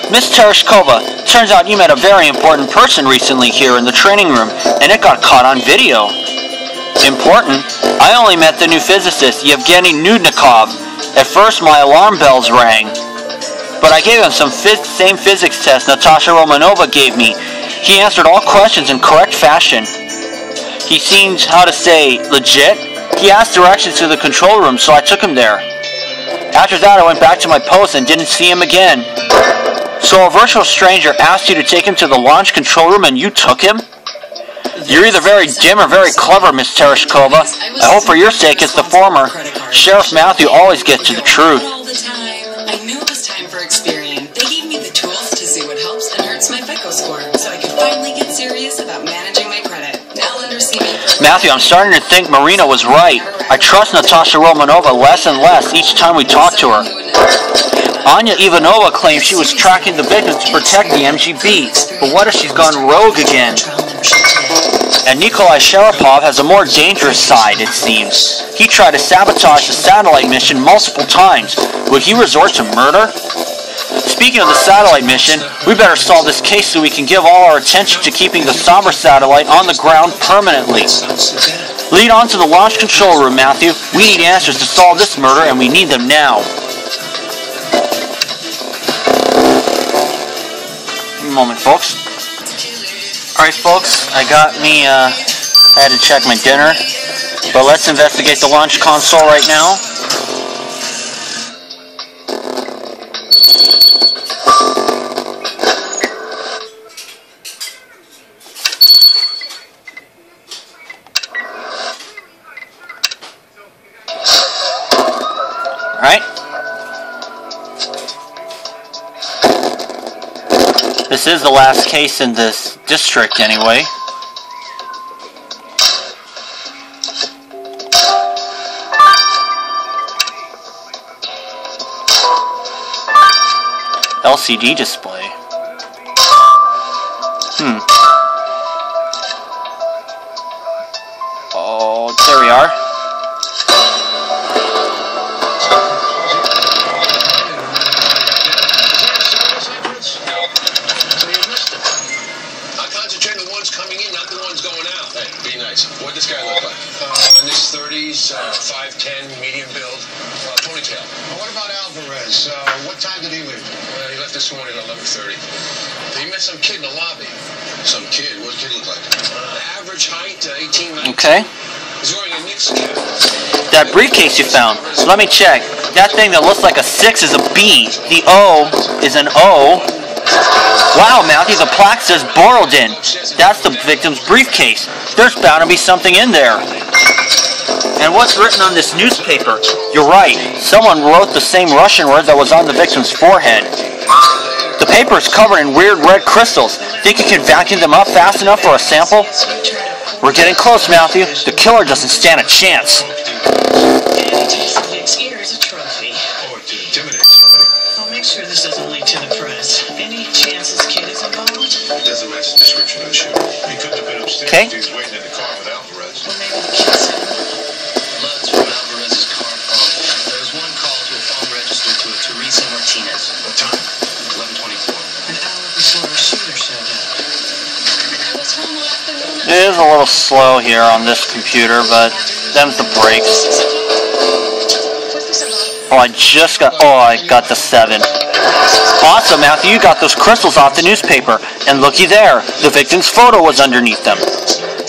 Miss Tereshkova, turns out you met a very important person recently here in the training room, and it got caught on video. Important? I only met the new physicist, Yevgeny Nudnikov. At first, my alarm bells rang. But I gave him some same physics test Natasha Romanova gave me. He answered all questions in correct fashion. He seemed, how to say, legit. He asked directions to the control room, so I took him there. After that, I went back to my post and didn't see him again. So a virtual stranger asked you to take him to the launch control room and you took him? You're either very dim or very clever, Miss Tereshkova. I hope for your sake it's the former. Sheriff Matthew always gets to the truth. All the time. I knew it was time for Experian. They gave me the tools to see what helps and hurts my FICO score, so I could finally get serious about managing my credit. Now understand me. Matthew, I'm starting to think Marina was right. I trust Natasha Romanova less and less each time we talk to her. Anya Ivanova claims she was tracking the victims to protect the MGB, but what if she's gone rogue again? And Nikolai Sharapov has a more dangerous side, it seems. He tried to sabotage the satellite mission multiple times. Would he resort to murder? Speaking of the satellite mission, we better solve this case so we can give all our attention to keeping the Sombra satellite on the ground permanently. Lead on to the launch control room, Matthew. We need answers to solve this murder, and we need them now. One moment, folks. Alright, folks, I had to check my dinner, but let's investigate the launch console right now. Alright. This is the last case in this district anyway. LCD display. Oh, there we are. What'd this guy look like? In his 30s, 5'10", medium build, ponytail. What about Alvarez? What time did he leave? He left this morning at 11:30. He met some kid in the lobby. Some kid? What did the kid look like? Average height, 18, 19. Okay. He's wearing a Knicks cap. That briefcase you found. Let me check. That thing that looks like a 6 is a B. The O is an O. Wow, Matthew, the plaque says Borodin. That's the victim's briefcase. There's bound to be something in there. And what's written on this newspaper? You're right. Someone wrote the same Russian word that was on the victim's forehead. The paper is covered in weird red crystals. Think you can vacuum them up fast enough for a sample? We're getting close, Matthew. The killer doesn't stand a chance. Here's a trophy. Or to intimidate somebody. I'll make sure this doesn't leak to the press. Any chance this kid is involved? It doesn't match the description of the shooter. He couldn't have been upstairs. Okay. He was waiting in the car with Alvarez. Well, maybe the kid's Bloods from Alvarez's car phone. There was one call to a phone registered to a Teresa Martinez. What time? 11:24. an hour before our shooter showed up. I was home all afternoon. It is a little slow here on this computer, but them's the breaks. 6 o'clock. What's this about? Oh, I got the 7. Awesome, Matthew, you got those crystals off the newspaper. And looky there, the victim's photo was underneath them.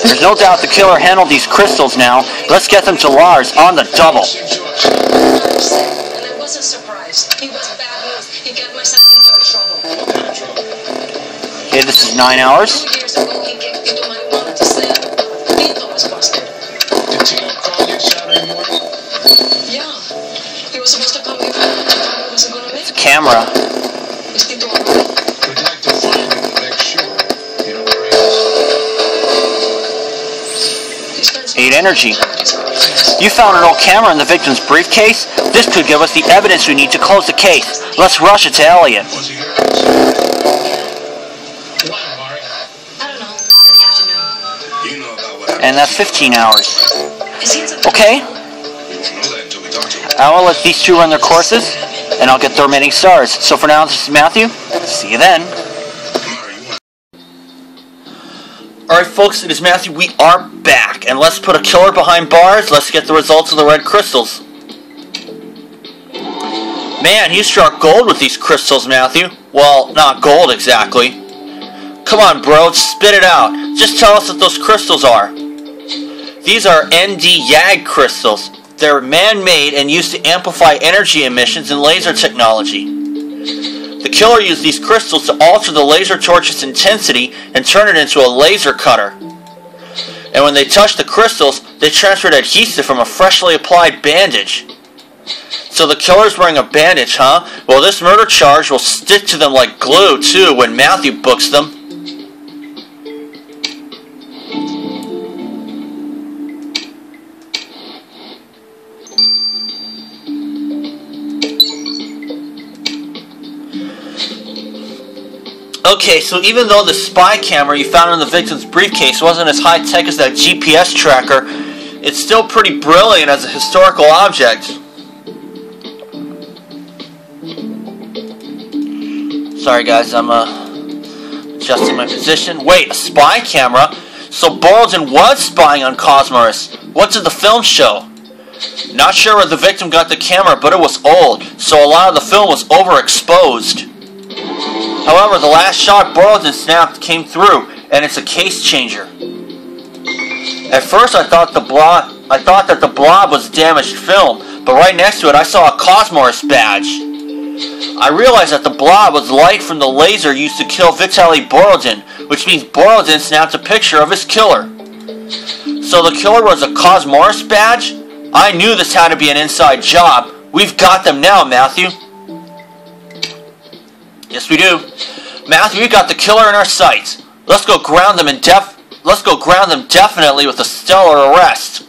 There's no doubt the killer handled these crystals now. Let's get them to Lars on the double. And I wasn't surprised. He was bad news. He got myself into trouble. Okay, this is 9 hours. 2 years ago, he kicked into marijuana to sell. Tito was busted. Did Tito call you Saturday morning? Yeah. He was supposed to come here. He wasn't going to make it. Camera. Is Tito alright? We'd like to find him and make sure. You know where he is? He spends 8 energy. his girlfriends. You found an old camera in the victim's briefcase? This could give us the evidence we need to close the case. Let's rush it to Elliot. Was he here? When, Mari? I don't know. In the afternoon. You know about what happened. And that's 15 hours. Is he in some Okay, You won't know that until we talk to him. I will let these two run their courses, and I'll get the remaining stars. So for now, this is Matthew. See you then. Mari, you want Alright folks, it is Matthew. We are back, and let's put a killer behind bars. Let's get the results of the red crystals. Man, you struck gold with these crystals, Matthew. Well, not gold exactly. Come on, bro, spit it out. Just tell us what those crystals are. These are ND YAG crystals. They're man-made and used to amplify energy emissions in laser technology. The killer used these crystals to alter the laser torch's intensity and turn it into a laser cutter. And when they touched the crystals, they transferred adhesive from a freshly applied bandage. So the killer's wearing a bandage, huh? Well, this murder charge will stick to them like glue, too, when Matthew books them. Okay, so even though the spy camera you found in the victim's briefcase wasn't as high-tech as that GPS tracker, it's still pretty brilliant as a historical object. Sorry guys, I'm adjusting my position. Wait, a spy camera? So Borodin was spying on Cosmorus. What did the film show? Not sure where the victim got the camera, but it was old, so a lot of the film was overexposed. However, the last shot Borodin snapped came through, and it's a case changer. At first, I thought that the blob was damaged film, but right next to it, I saw a Cosmorus badge. I realized that the blob was light from the laser used to kill Vitaly Borodin, which means Borodin snapped a picture of his killer. So the killer was a Cosmorus badge? I knew this had to be an inside job. We've got them now, Matthew. Yes, we do. Matthew, we got the killer in our sights. Let's go ground them definitely with a stellar arrest.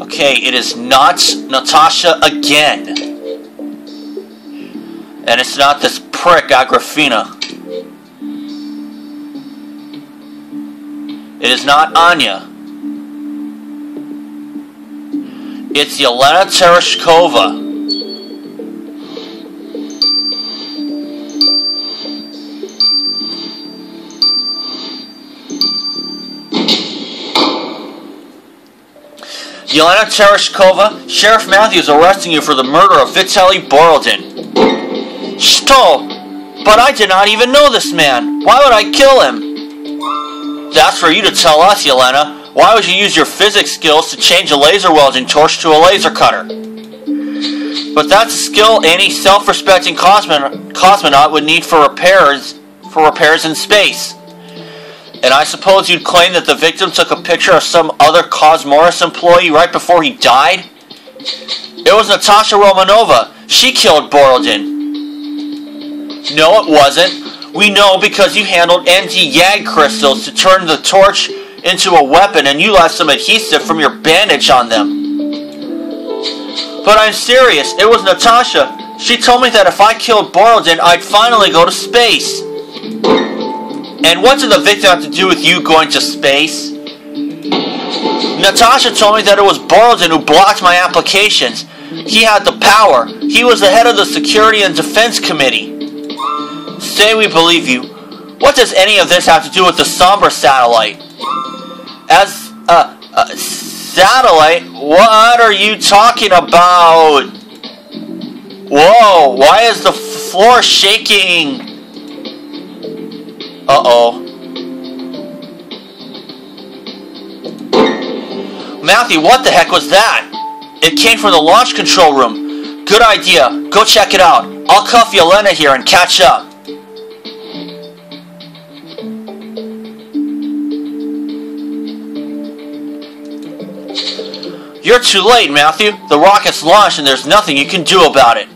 Okay, it is not Natasha again. And it's not this prick Agrafina. It is not Anya. It's Yelena Tereshkova. Yelena Tereshkova, Sheriff Matthew is arresting you for the murder of Vitaly Borodin. Sto! But I did not even know this man. Why would I kill him? That's for you to tell us, Yelena. Why would you use your physics skills to change a laser welding torch to a laser cutter? But that's a skill any self-respecting cosmonaut would need for repairs in space. And I suppose you'd claim that the victim took a picture of some other Cosmorus employee right before he died? It was Natasha Romanova. She killed Borodin. No, it wasn't. We know because you handled ND-YAG crystals to turn the torch into a weapon and you left some adhesive from your bandage on them. But I'm serious. It was Natasha. She told me that if I killed Borodin, I'd finally go to space. And what did the victim have to do with you going to space? Natasha told me that it was Borodin who blocked my applications. He had the power. He was the head of the Security and Defense Committee. Say we believe you. What does any of this have to do with the Sombra satellite? As satellite? What are you talking about? Whoa, why is the floor shaking? Uh-oh. Matthew, what the heck was that? It came from the launch control room. Good idea. Go check it out. I'll cuff Yelena here and catch up. You're too late, Matthew. The rocket's launched and there's nothing you can do about it.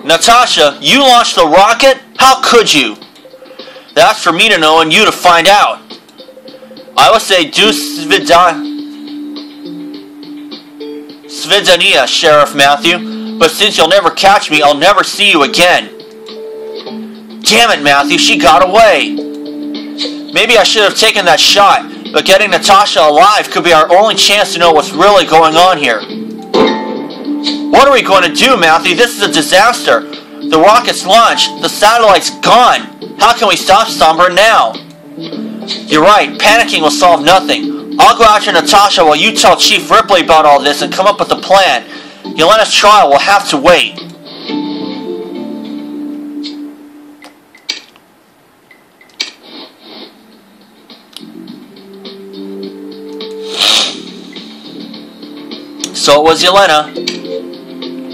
Natasha, you launched the rocket? How could you? That's for me to know and you to find out. I would say do Svidania, Sheriff Matthew, but since you'll never catch me, I'll never see you again. Damn it, Matthew, she got away. Maybe I should have taken that shot, but getting Natasha alive could be our only chance to know what's really going on here. What are we going to do, Matthew? This is a disaster. The rocket's launched. The satellite's gone. How can we stop Sombra now? You're right. Panicking will solve nothing. I'll go after Natasha while you tell Chief Ripley about all this and come up with a plan. Yelena's trial will have to wait. So it was Yelena.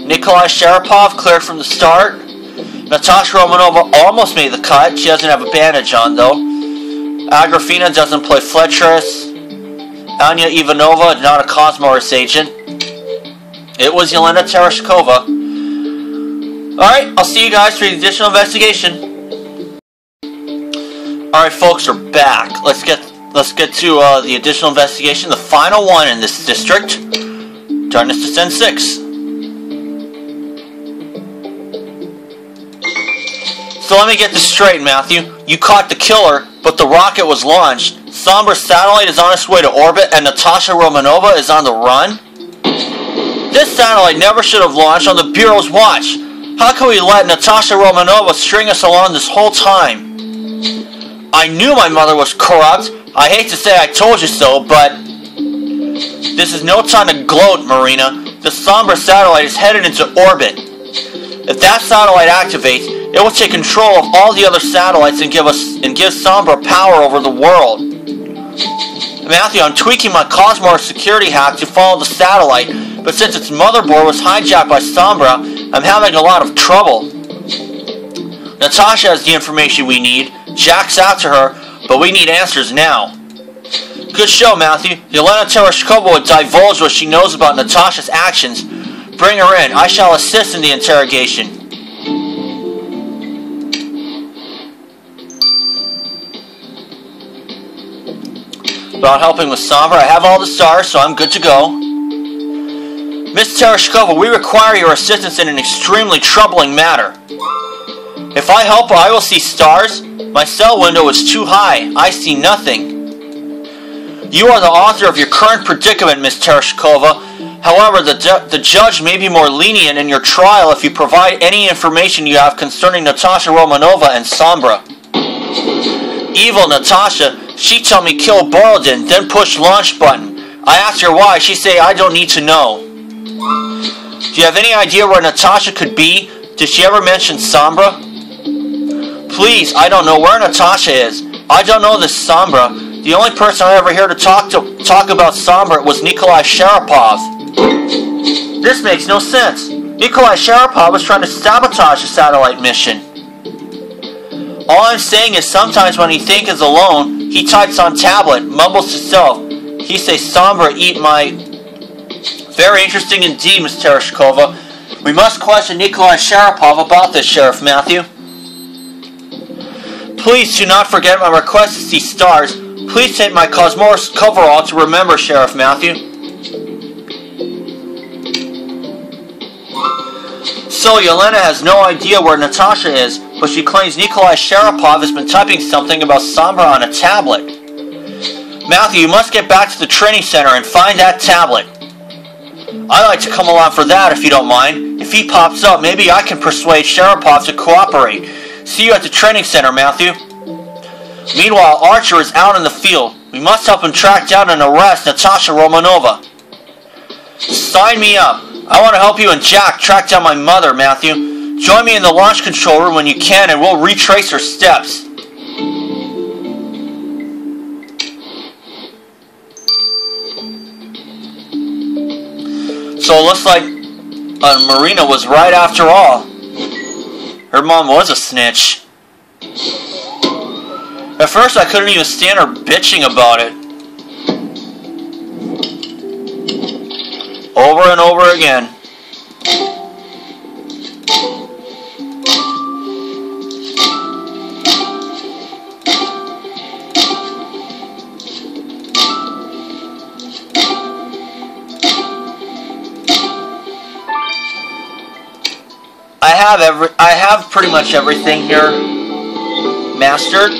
Nikolai Sharapov cleared from the start. Natasha Romanova almost made the cut. She doesn't have a bandage on though. Agrafena doesn't play Fletcheress. Anya Ivanova, not a Cosmos agent. It was Yelena Tereshkova. Alright, I'll see you guys for the additional investigation. Alright folks, we're back. Let's get to the additional investigation, the final one in this district. Darkness Descent 6. So let me get this straight, Matthew. You caught the killer, but the rocket was launched. Sombra's satellite is on its way to orbit, and Natasha Romanova is on the run? This satellite never should have launched on the Bureau's watch. How can we let Natasha Romanova string us along this whole time? I knew my mother was corrupt. I hate to say I told you so, but this is no time to gloat, Marina. The Sombra satellite is headed into orbit. If that satellite activates, it will take control of all the other satellites and give Sombra power over the world. Matthew, I'm tweaking my Cosmos security hack to follow the satellite, but since its motherboard was hijacked by Sombra, I'm having a lot of trouble. Natasha has the information we need. Jack's after her, but we need answers now. Good show, Matthew. Yelena Tereshkova will divulge what she knows about Natasha's actions. Bring her in. I shall assist in the interrogation. About helping with Sombra, I have all the stars, so I'm good to go. Miss Tereshkova, we require your assistance in an extremely troubling matter. If I help her, I will see stars. My cell window is too high. I see nothing. You are the author of your current predicament, Miss Tereshkova. However, the judge may be more lenient in your trial if you provide any information you have concerning Natasha Romanova and Sombra. Evil Natasha, she told me kill Borodin, then push launch button. I asked her why, she say I don't need to know. Do you have any idea where Natasha could be? Did she ever mention Sombra? Please, I don't know where Natasha is. I don't know this Sombra. The only person I ever heard to talk about Sombra was Nikolai Sharapov. This makes no sense. Nikolai Sharapov was trying to sabotage the satellite mission. All I'm saying is sometimes when he thinks is alone, he types on tablet, mumbles to self. He says, Sombra, eat my... Very interesting indeed, Miss Tereshkova. We must question Nikolai Sharapov about this, Sheriff Matthew. Please do not forget my request to see stars. Please take my Cosmos coverall to remember, Sheriff Matthew. So, Yelena has no idea where Natasha is, but she claims Nikolai Sharapov has been typing something about Sombra on a tablet. Matthew, you must get back to the training center and find that tablet. I'd like to come along for that if you don't mind. If he pops up, maybe I can persuade Sharapov to cooperate. See you at the training center, Matthew. Meanwhile, Archer is out in the field. We must help him track down and arrest Natasha Romanova. Sign me up. I want to help you and Jack track down my mother, Matthew. Join me in the launch control room when you can and we'll retrace her steps. So it looks like Marina was right after all. Her mom was a snitch. At first I couldn't even stand her bitching about it. Over and over again. I have pretty much everything here mastered.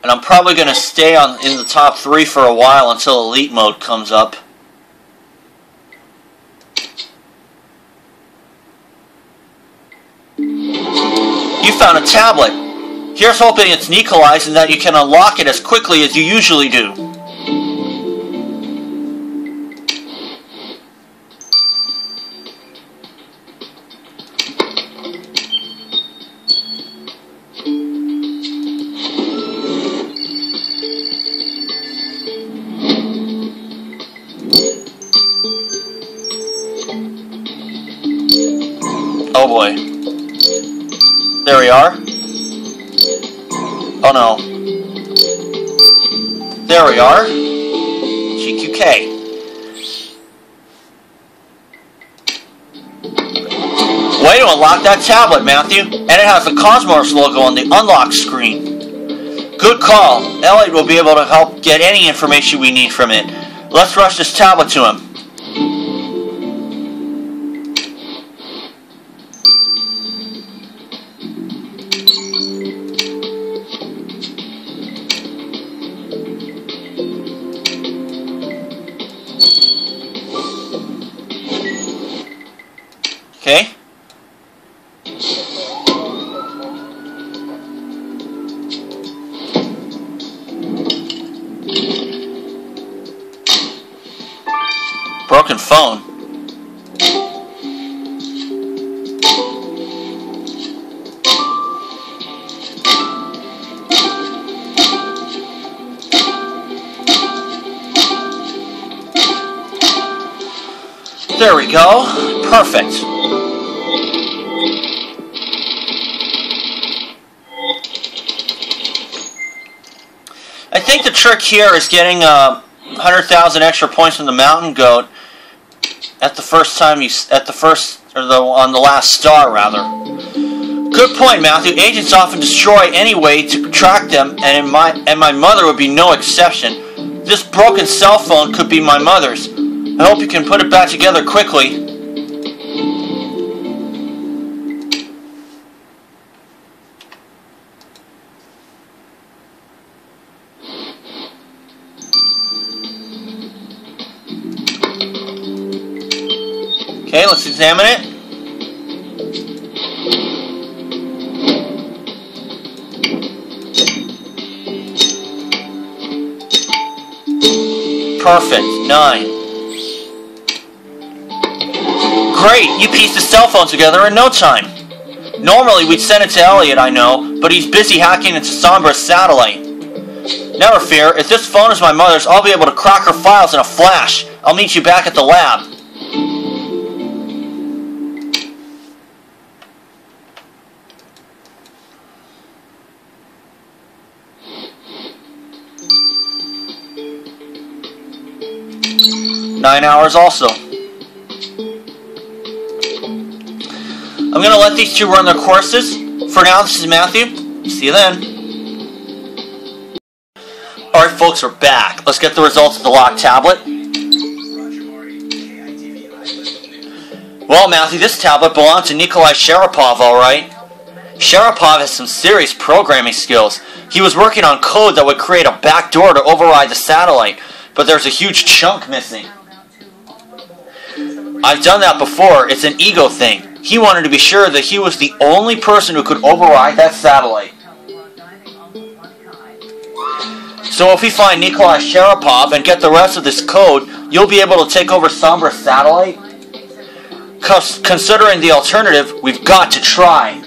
And I'm probably going to stay in the top 3 for a while until Elite Mode comes up. You found a tablet. Here's hoping it's Nikolai's and that you can unlock it as quickly as you usually do. Oh boy. There we are. Oh no. There we are. GQK. Way to unlock that tablet, Matthew. And it has the Cosmos logo on the unlock screen. Good call. Elliot will be able to help get any information we need from it. Let's rush this tablet to him. Okay. Broken phone. There we go. Perfect. I think the trick here is getting 100,000 extra points from the Mountain Goat at the first time on the last star rather. Good point, Matthew. Agents often destroy any way to track them, and my mother would be no exception. This broken cell phone could be my mother's. I hope you can put it back together quickly. Okay, let's examine it. Perfect. 9. Great, you pieced the cell phone together in no time. Normally we'd send it to Elliot, I know, but he's busy hacking into Sombra's satellite. Never fear, if this phone is my mother's, I'll be able to crack her files in a flash. I'll meet you back at the lab. Nine hours also. I'm going to let these two run their courses. For now, this is Matthew. See you then. Alright folks, we're back. Let's get the results of the locked tablet. Well, Matthew, this tablet belonged to Nikolai Sharapov, alright. Sharapov has some serious programming skills. He was working on code that would create a backdoor to override the satellite, but there's a huge chunk missing. I've done that before. It's an ego thing. He wanted to be sure that he was the only person who could override that satellite. So if we find Nikolai Sharapov and get the rest of this code, you'll be able to take over Sombra's satellite? Considering the alternative, we've got to try.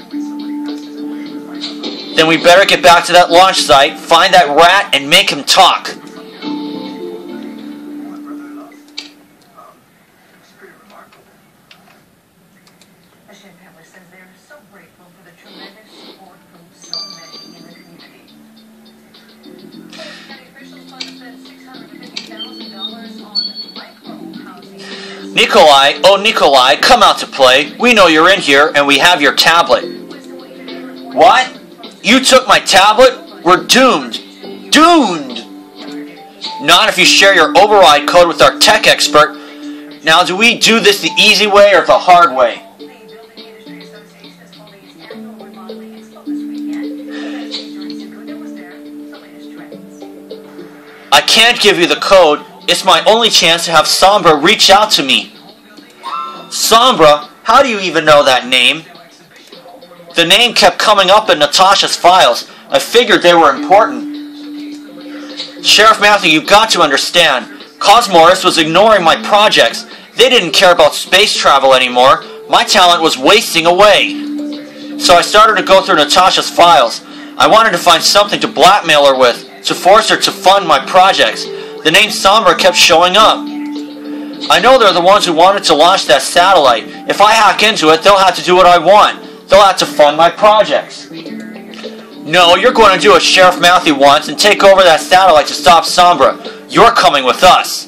Then we better get back to that launch site, find that rat, and make him talk. Nikolai, oh Nikolai, come out to play. We know you're in here, and we have your tablet. What? You took my tablet? We're doomed. Doomed! Not if you share your override code with our tech expert. Now, do we do this the easy way or the hard way? I can't give you the code. It's my only chance to have Sombra reach out to me. Sombra? How do you even know that name? The name kept coming up in Natasha's files. I figured they were important. Sheriff Matthew, you've got to understand. Cosmorus was ignoring my projects. They didn't care about space travel anymore. My talent was wasting away. So I started to go through Natasha's files. I wanted to find something to blackmail her with, to force her to fund my projects. The name Sombra kept showing up. I know they're the ones who wanted to launch that satellite. If I hack into it, they'll have to do what I want. They'll have to fund my projects. No, you're going to do what Sheriff Matthew wants and take over that satellite to stop Sombra. You're coming with us.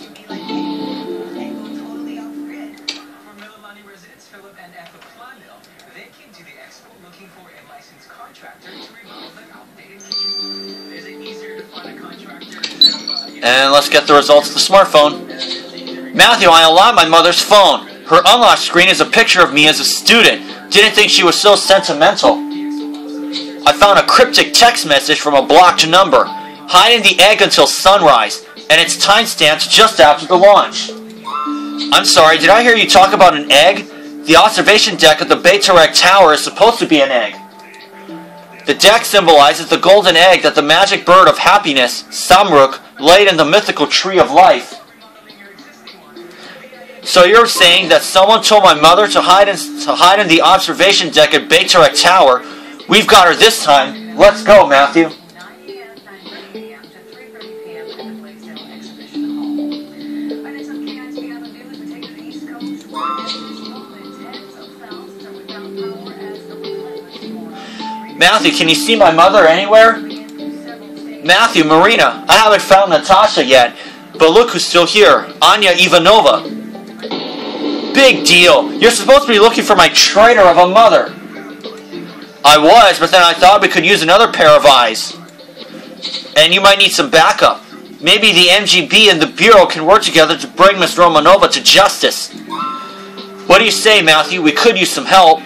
And let's get the results of the smartphone. Matthew, I unlocked my mother's phone. Her unlocked screen is a picture of me as a student. Didn't think she was so sentimental. I found a cryptic text message from a blocked number. Hide in the egg until sunrise, and it's timestamped just after the launch. I'm sorry, did I hear you talk about an egg? The observation deck of the Beitarek Tower is supposed to be an egg. The deck symbolizes the golden egg that the magic bird of happiness, Samruk, laid in the mythical tree of life. So you're saying that someone told my mother to hide in the observation deck at Beitarek Tower. We've got her this time. Let's go, Matthew. Matthew, can you see my mother anywhere? Matthew, Marina, I haven't found Natasha yet, but look who's still here, Anya Ivanova. Big deal. You're supposed to be looking for my traitor of a mother. I was, but then I thought we could use another pair of eyes. And you might need some backup. Maybe the MGB and the Bureau can work together to bring Miss Romanova to justice. What do you say, Matthew? We could use some help.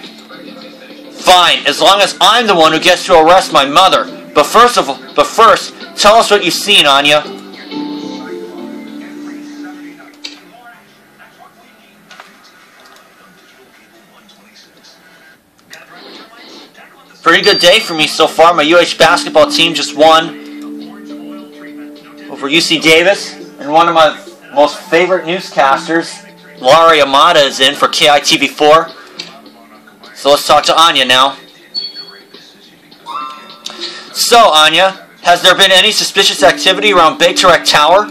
Fine, as long as I'm the one who gets to arrest my mother. But first, tell us what you've seen, Anya. Pretty good day for me so far. My UH basketball team just won over UC Davis. And one of my most favorite newscasters, Laurie Amata, is in for KITV4. So let's talk to Anya now. So, Anya, has there been any suspicious activity around Beitarek Tower?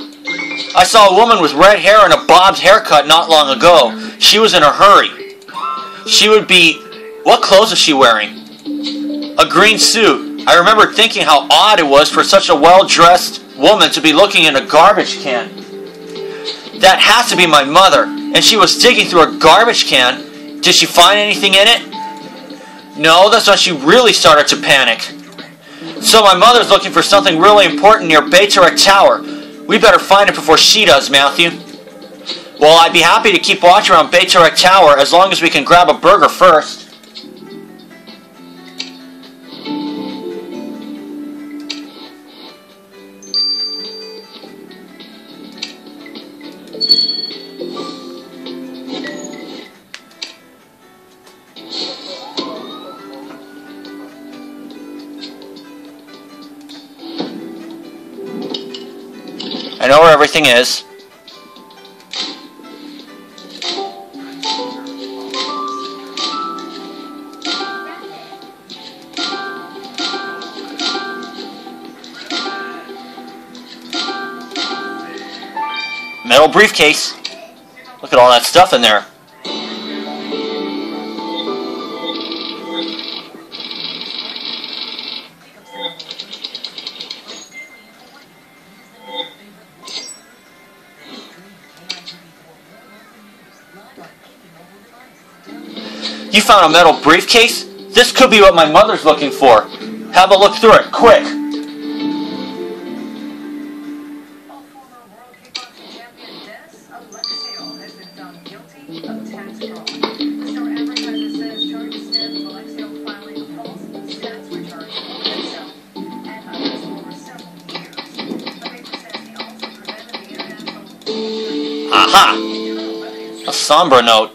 I saw a woman with red hair and a bob's haircut not long ago. She was in a hurry. She would be... What clothes is she wearing? A green suit. I remember thinking how odd it was for such a well-dressed woman to be looking in a garbage can. That has to be my mother. And she was digging through a garbage can. Did she find anything in it? No, that's when she really started to panic. So my mother's looking for something really important near Beitarek Tower. We better find it before she does, Matthew. Well, I'd be happy to keep watch around Beitarek Tower as long as we can grab a burger first. I know where everything is. Metal briefcase. Look at all that stuff in there. You found a metal briefcase? This could be what my mother's looking for. Have a look through it, quick. Aha! A Sombra note.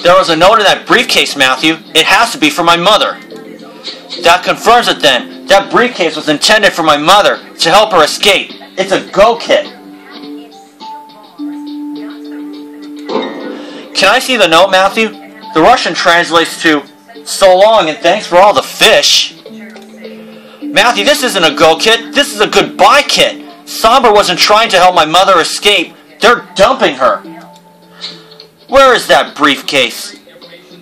There was a note in that briefcase, Matthew. It has to be for my mother. That confirms it then. That briefcase was intended for my mother, to help her escape. It's a Go Kit. Can I see the note, Matthew? The Russian translates to, "So long and thanks for all the fish." Matthew, this isn't a Go Kit. This is a goodbye kit. Sombra wasn't trying to help my mother escape. They're dumping her. Where is that briefcase?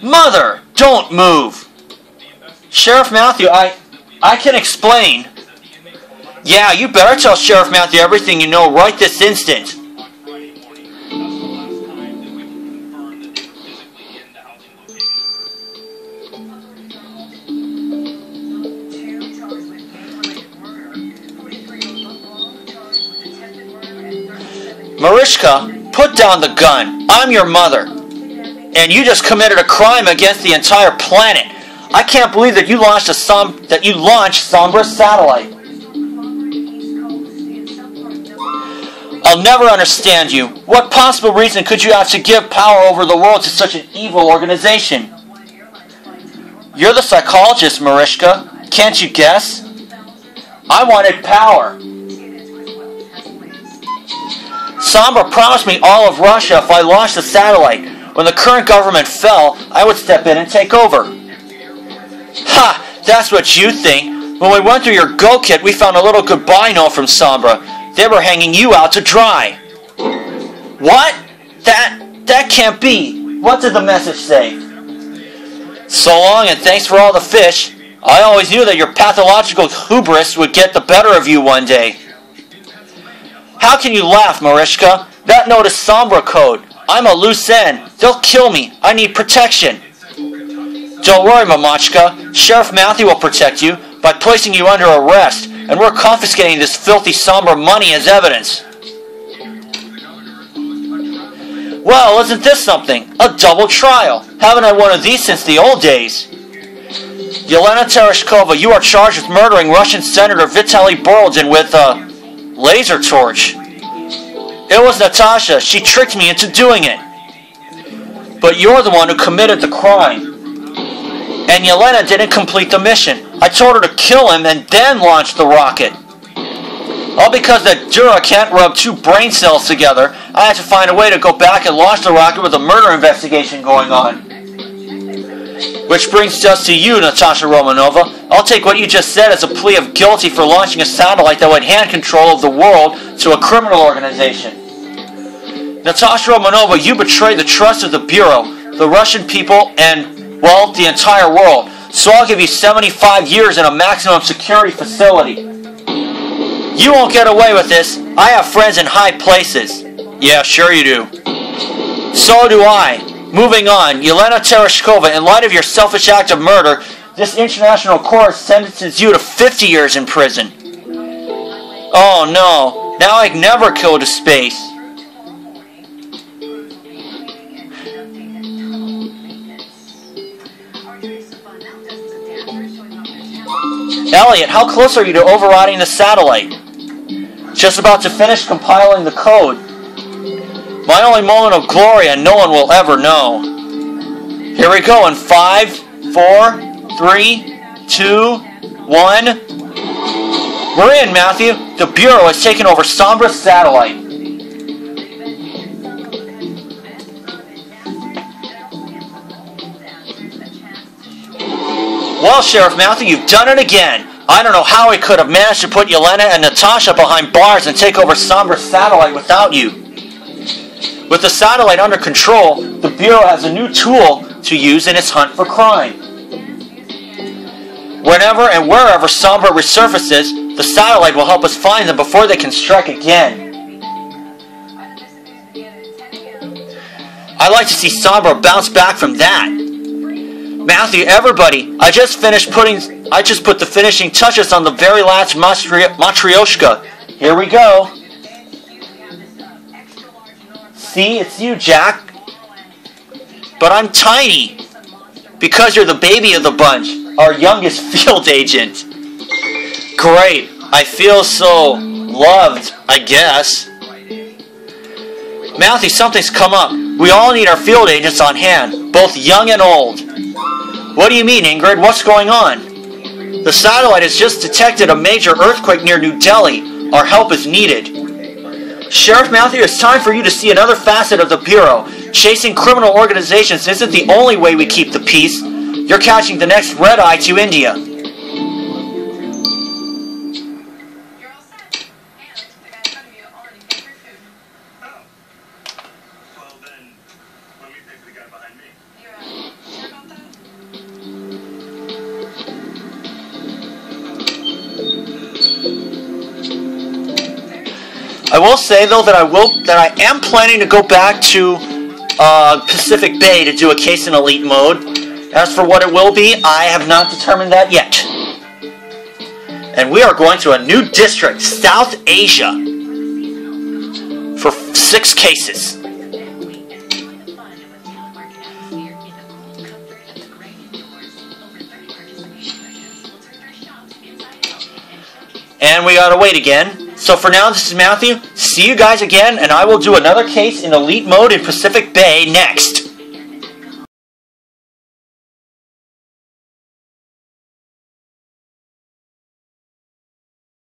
Mother, don't move. Sheriff Matthew, I can explain. Yeah, you better tell Sheriff Matthew everything you know right this instant. Mariska, put down the gun. I'm your mother. And you just committed a crime against the entire planet. I can't believe that you launched Sombra's satellite. I'll never understand you. What possible reason could you have to give power over the world to such an evil organization? You're the psychologist, Mariska. Can't you guess? I wanted power. Sombra promised me all of Russia if I launched the satellite. When the current government fell, I would step in and take over. Ha! That's what you think. When we went through your Go Kit, we found a little goodbye note from Sombra. They were hanging you out to dry. What? That can't be. What did the message say? So long and thanks for all the fish. I always knew that your pathological hubris would get the better of you one day. How can you laugh, Mariska? That note is Sombra code. I'm a loose end. They'll kill me. I need protection. Don't worry, Mamochka. Sheriff Matthew will protect you by placing you under arrest, and we're confiscating this filthy Sombra money as evidence. Well, isn't this something? A double trial. Haven't had one of these since the old days. Yelena Tereshkova, you are charged with murdering Russian Senator Vitaly Borodin with a laser torch. It was Natasha. She tricked me into doing it. But you're the one who committed the crime. And Yelena didn't complete the mission. I told her to kill him and then launch the rocket. All because that Dura can't rub two brain cells together, I had to find a way to go back and launch the rocket with a murder investigation going on. Which brings us to you, Natasha Romanova. I'll take what you just said as a plea of guilty for launching a satellite that would hand control of the world to a criminal organization. Natasha Romanova, you betrayed the trust of the Bureau, the Russian people, and, well, the entire world. So I'll give you 75 years in a maximum security facility. You won't get away with this. I have friends in high places. Yeah, sure you do. So do I. Moving on, Yelena Tereshkova, in light of your selfish act of murder, this international court sentences you to 50 years in prison. Oh no, now I can never go to space. Elliot, how close are you to overriding the satellite? Just about to finish compiling the code. My only moment of glory and no one will ever know. Here we go in 5, 4, 3, 2, 1. We're in, Matthew. The Bureau has taken over Sombra Satellite. Well, Sheriff Matthew, you've done it again. I don't know how we could have managed to put Yelena and Natasha behind bars and take over Sombra Satellite without you. With the satellite under control, the Bureau has a new tool to use in its hunt for crime. Whenever and wherever Sombra resurfaces, the satellite will help us find them before they can strike again. I'd like to see Sombra bounce back from that. Matthew, everybody, I just put the finishing touches on the very last Matryoshka. Here we go. See, it's you, Jack. But I'm tiny. Because you're the baby of the bunch, our youngest field agent. Great. I feel so loved, I guess. Matthew, something's come up. We all need our field agents on hand, both young and old. What do you mean, Ingrid? What's going on? The satellite has just detected a major earthquake near New Delhi. Our help is needed. Sheriff Matthew, it's time for you to see another facet of the Bureau. Chasing criminal organizations isn't the only way we keep the peace. You're catching the next red eye to India. I will say though that I am planning to go back to Pacific Bay to do a case in Elite mode. As for what it will be, I have not determined that yet. And we are going to a new district, South Asia, for 6 cases. And we gotta wait again. So for now, this is Matthew. See you guys again, and I will do another case in Elite mode in Pacific Bay next.